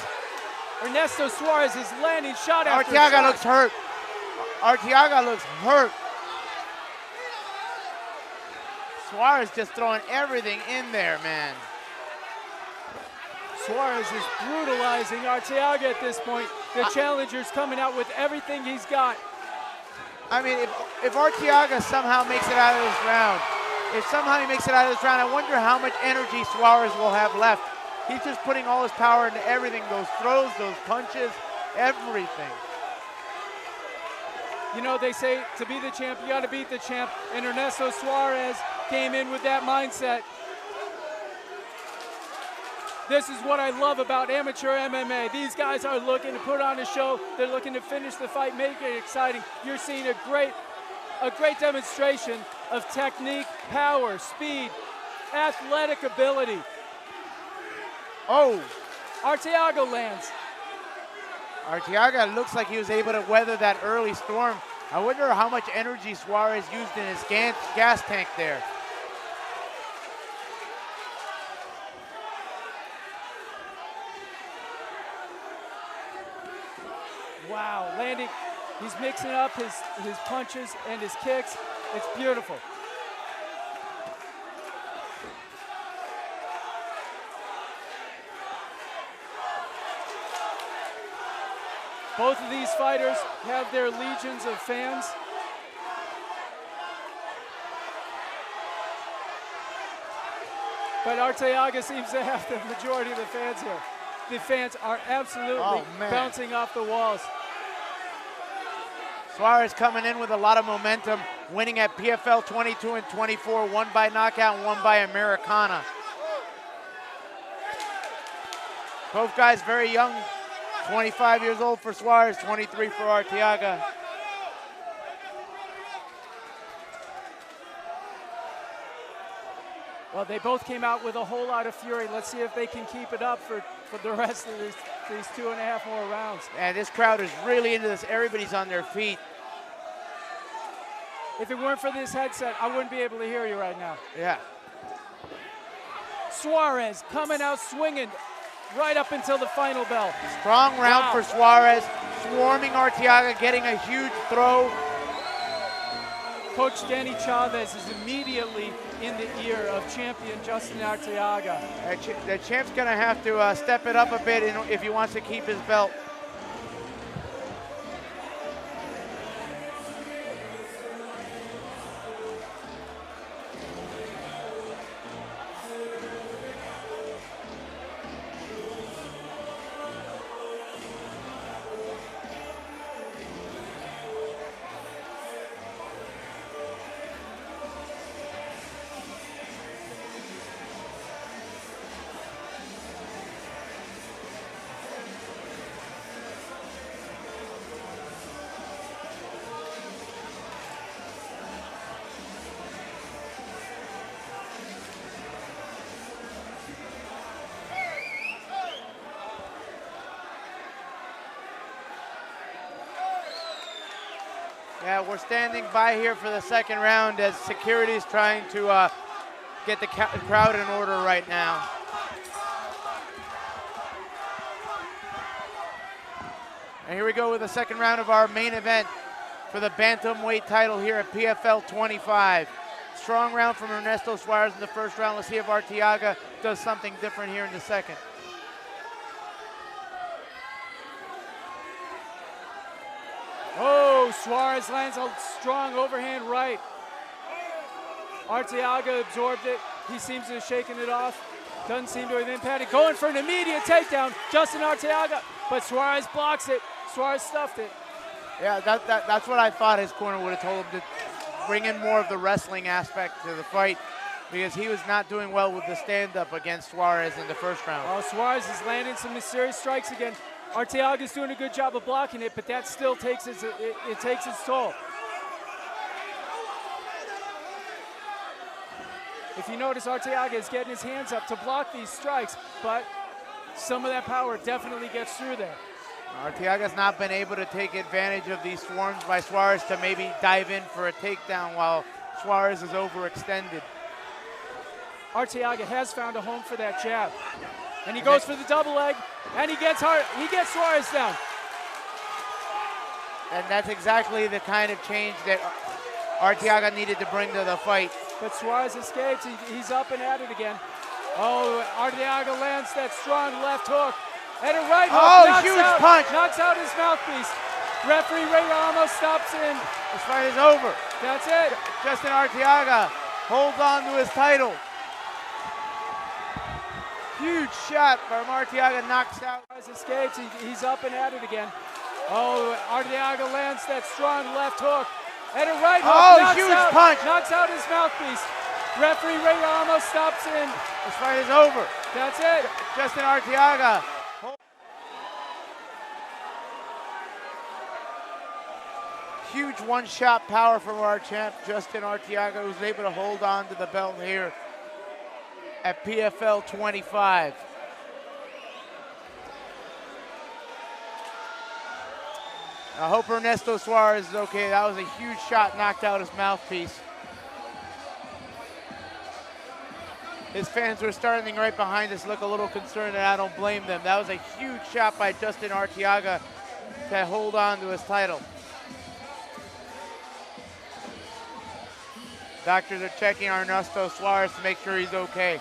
Ernesto Suarez is landing shot after shot. Arteaga looks hurt. Arteaga looks hurt. Suarez just throwing everything in there, man. Suarez is brutalizing Arteaga at this point. The challenger's coming out with everything he's got. I mean, if Arteaga somehow makes it out of this round, I wonder how much energy Suarez will have left. He's just putting all his power into everything, those throws, those punches, everything. You know, they say to be the champ, you got to beat the champ, and Ernesto Suarez came in with that mindset. This is what I love about amateur MMA. These guys are looking to put on a show. They're looking to finish the fight, make it exciting. You're seeing a great demonstration of technique, power, speed, athletic ability. Oh, Arteaga lands. Arteaga looks like he was able to weather that early storm. I wonder how much energy Suarez used in his gas tank there. Wow, landing. He's mixing up his punches and his kicks. It's beautiful. Both of these fighters have their legions of fans. But Arteaga seems to have the majority of the fans here. The fans are absolutely bouncing off the walls. Suarez coming in with a lot of momentum, winning at PFL 22 and 24, one by knockout and one by Americana. Both guys very young, 25 years old for Suarez, 23 for Arteaga. Well, they both came out with a whole lot of fury. Let's see if they can keep it up for the rest of these 2.5 more rounds. And this crowd is really into this. Everybody's on their feet. If it weren't for this headset, I wouldn't be able to hear you right now. Yeah. Suarez coming out swinging right up until the final bell. Strong round for Suarez, swarming Arteaga, getting a huge throw. Coach Danny Chavez is immediately in the ear of champion Justin Arteaga. The champ's gonna have to step it up a bit if he wants to keep his belt. Yeah, we're standing by here for the second round as security is trying to get the crowd in order right now. And here we go with the second round of our main event for the bantamweight title here at PFL 25. Strong round from Ernesto Suarez in the first round. Let's see if Arteaga does something different here in the second. Oh, Suarez lands a strong overhand right. Arteaga absorbed it. He seems to have shaken it off. Doesn't seem to have impacted. Going for an immediate takedown, Justin Arteaga, but Suarez blocks it. Suarez stuffed it. Yeah, that's what I thought his corner would have told him, to bring in more of the wrestling aspect to the fight, because he was not doing well with the stand-up against Suarez in the first round. Oh, Suarez is landing some mysterious strikes again. Arteaga's doing a good job of blocking it, but that still takes it takes its toll. If you notice, Arteaga is getting his hands up to block these strikes, but some of that power definitely gets through there. Arteaga's not been able to take advantage of these swarms by Suarez to maybe dive in for a takedown while Suarez is overextended. Arteaga has found a home for that jab. And he goes for the double leg, and he gets Suarez down. And that's exactly the kind of change that Arteaga needed to bring to the fight. But Suarez escapes. He's up and at it again. Oh, Arteaga lands that strong left hook. And a right hook. Oh, huge punch. Knocks out his mouthpiece. Referee Ray Ramos stops in. This fight is over. That's it. Justin Arteaga holds on to his title. Huge shot from Arteaga, knocks out. Escapes. He's up and at it again. Oh, Arteaga lands that strong left hook. And a right hook. Oh, huge punch. Knocks out his mouthpiece. Referee Ray Ramos stops in. This fight is over. That's it. Justin Arteaga. Huge one-shot power from our champ, Justin Arteaga, who's able to hold on to the belt here at PFL 25. I hope Ernesto Suarez is okay. That was a huge shot, knocked out his mouthpiece. His fans were starting right behind us, look a little concerned, and I don't blame them. That was a huge shot by Justin Arteaga, to hold on to his title. Doctors are checking Ernesto Suarez to make sure he's okay.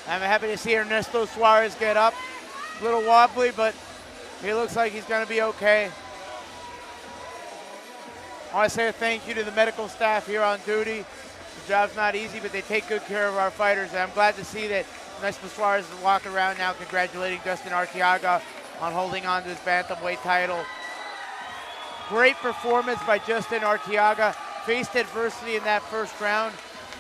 I'm happy to see Ernesto Suarez get up. A little wobbly, but he looks like he's going to be okay. I want to say a thank you to the medical staff here on duty. The job's not easy, but they take good care of our fighters. And I'm glad to see that Ernesto Suarez is walking around now congratulating Justin Arteaga on holding on to his bantamweight title. Great performance by Justin Arteaga. Faced adversity in that first round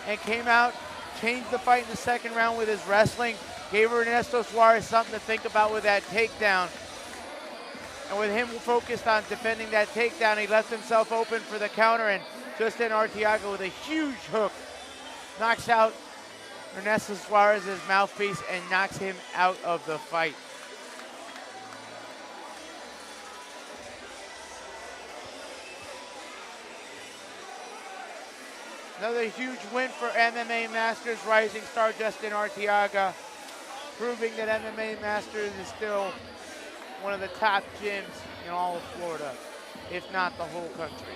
and came out, changed the fight in the second round with his wrestling, gave Ernesto Suarez something to think about with that takedown. And with him focused on defending that takedown, he left himself open for the counter, and Justin Arteaga with a huge hook knocks out Ernesto Suarez's mouthpiece and knocks him out of the fight. Another huge win for MMA Masters rising star Justin Arteaga, proving that MMA Masters is still one of the top gyms in all of Florida, if not the whole country.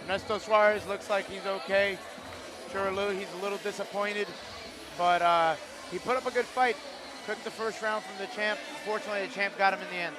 Ernesto Suarez looks like he's okay. Sure, he's a little disappointed, but he put up a good fight. Took the first round from the champ. Unfortunately, the champ got him in the end.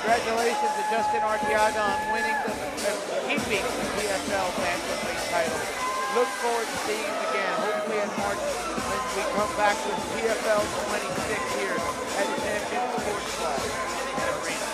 Congratulations to Justin Arteaga on winning keeping the PFL bantamweight title. Look forward to seeing him again, hopefully in March when we come back with PFL 26 here at the Champion Sports Bar and Arena.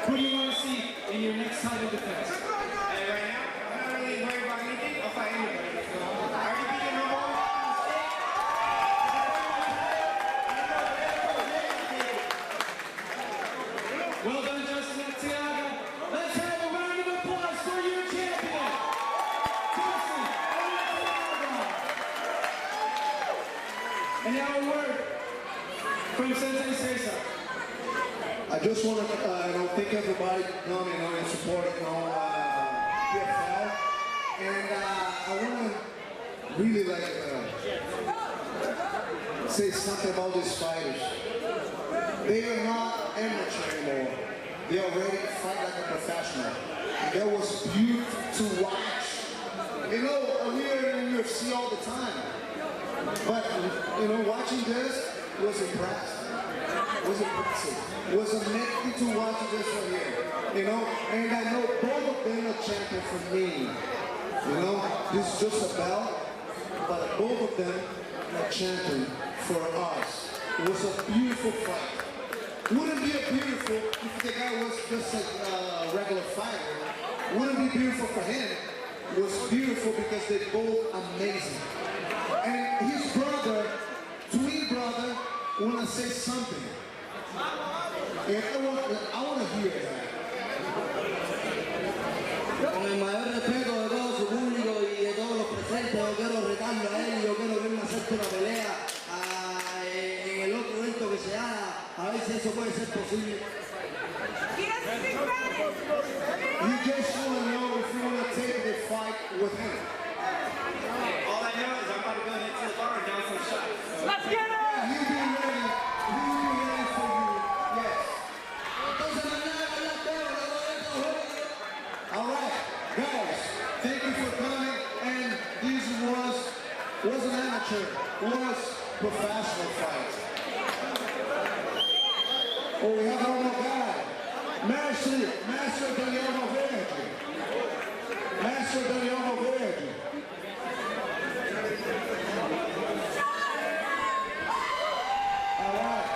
Who do you want to see in your next title defense? And right now, I'm not really worried about anything. I'll fight anybody. So, I already beat him number one. Well done, Justin Arteaga. Let's have a round of applause for your champion, Justin Arteaga. And now a word from Sensei Cesar. I just want to thank everybody coming and support PFL. And I want to really say something about these fighters. They are not amateur anymore. They already fight like a professional. And that was beautiful to watch. You know, we are in UFC all the time. But, you know, watching this was impressive. It was amazing to watch this right here, you know, and I know both of them are champion for me, you know, this is just a belt, but both of them are champion for us. It was a beautiful fight. Wouldn't be beautiful if the guy was just a regular fighter. Wouldn't be beautiful for him. It was beautiful because they're both amazing. And his brother, twin brother, wanna say something. And I wanna hear that. Con el mayor respeto de todo su público y de todos los presentes, yo quiero retarlo a él, yo quiero verme hacer una pelea en el otro evento que se haga, a ver si eso puede ser posible. You just wanna know if you wanna take the fight with him. All I know is I'm about to go into the bar and down some shots. Let's get it! He'll be ready. He'll be ready for you. Yes. All right, guys. Thank you for coming. And this was an amateur, was professional fight. Oh, we have one more guy. Master Daniel Verde. Master Daniel Verde. All right.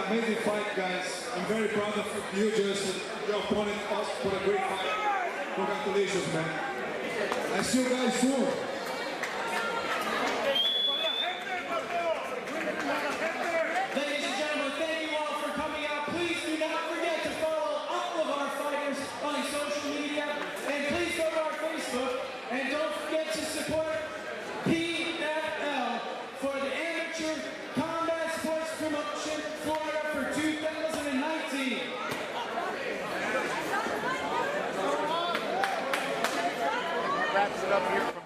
Amazing fight, guys. I'm very proud of you, Justin. Your opponent also put a great fight. Congratulations, man. I see you guys soon. Ladies and gentlemen, thank you all for coming out. Please do not forget to follow all of our fighters on social media. And please go to our Facebook. And don't forget to support PFL for the Amateur Combat Sports Promotion Florida for 2019. Wraps it up here from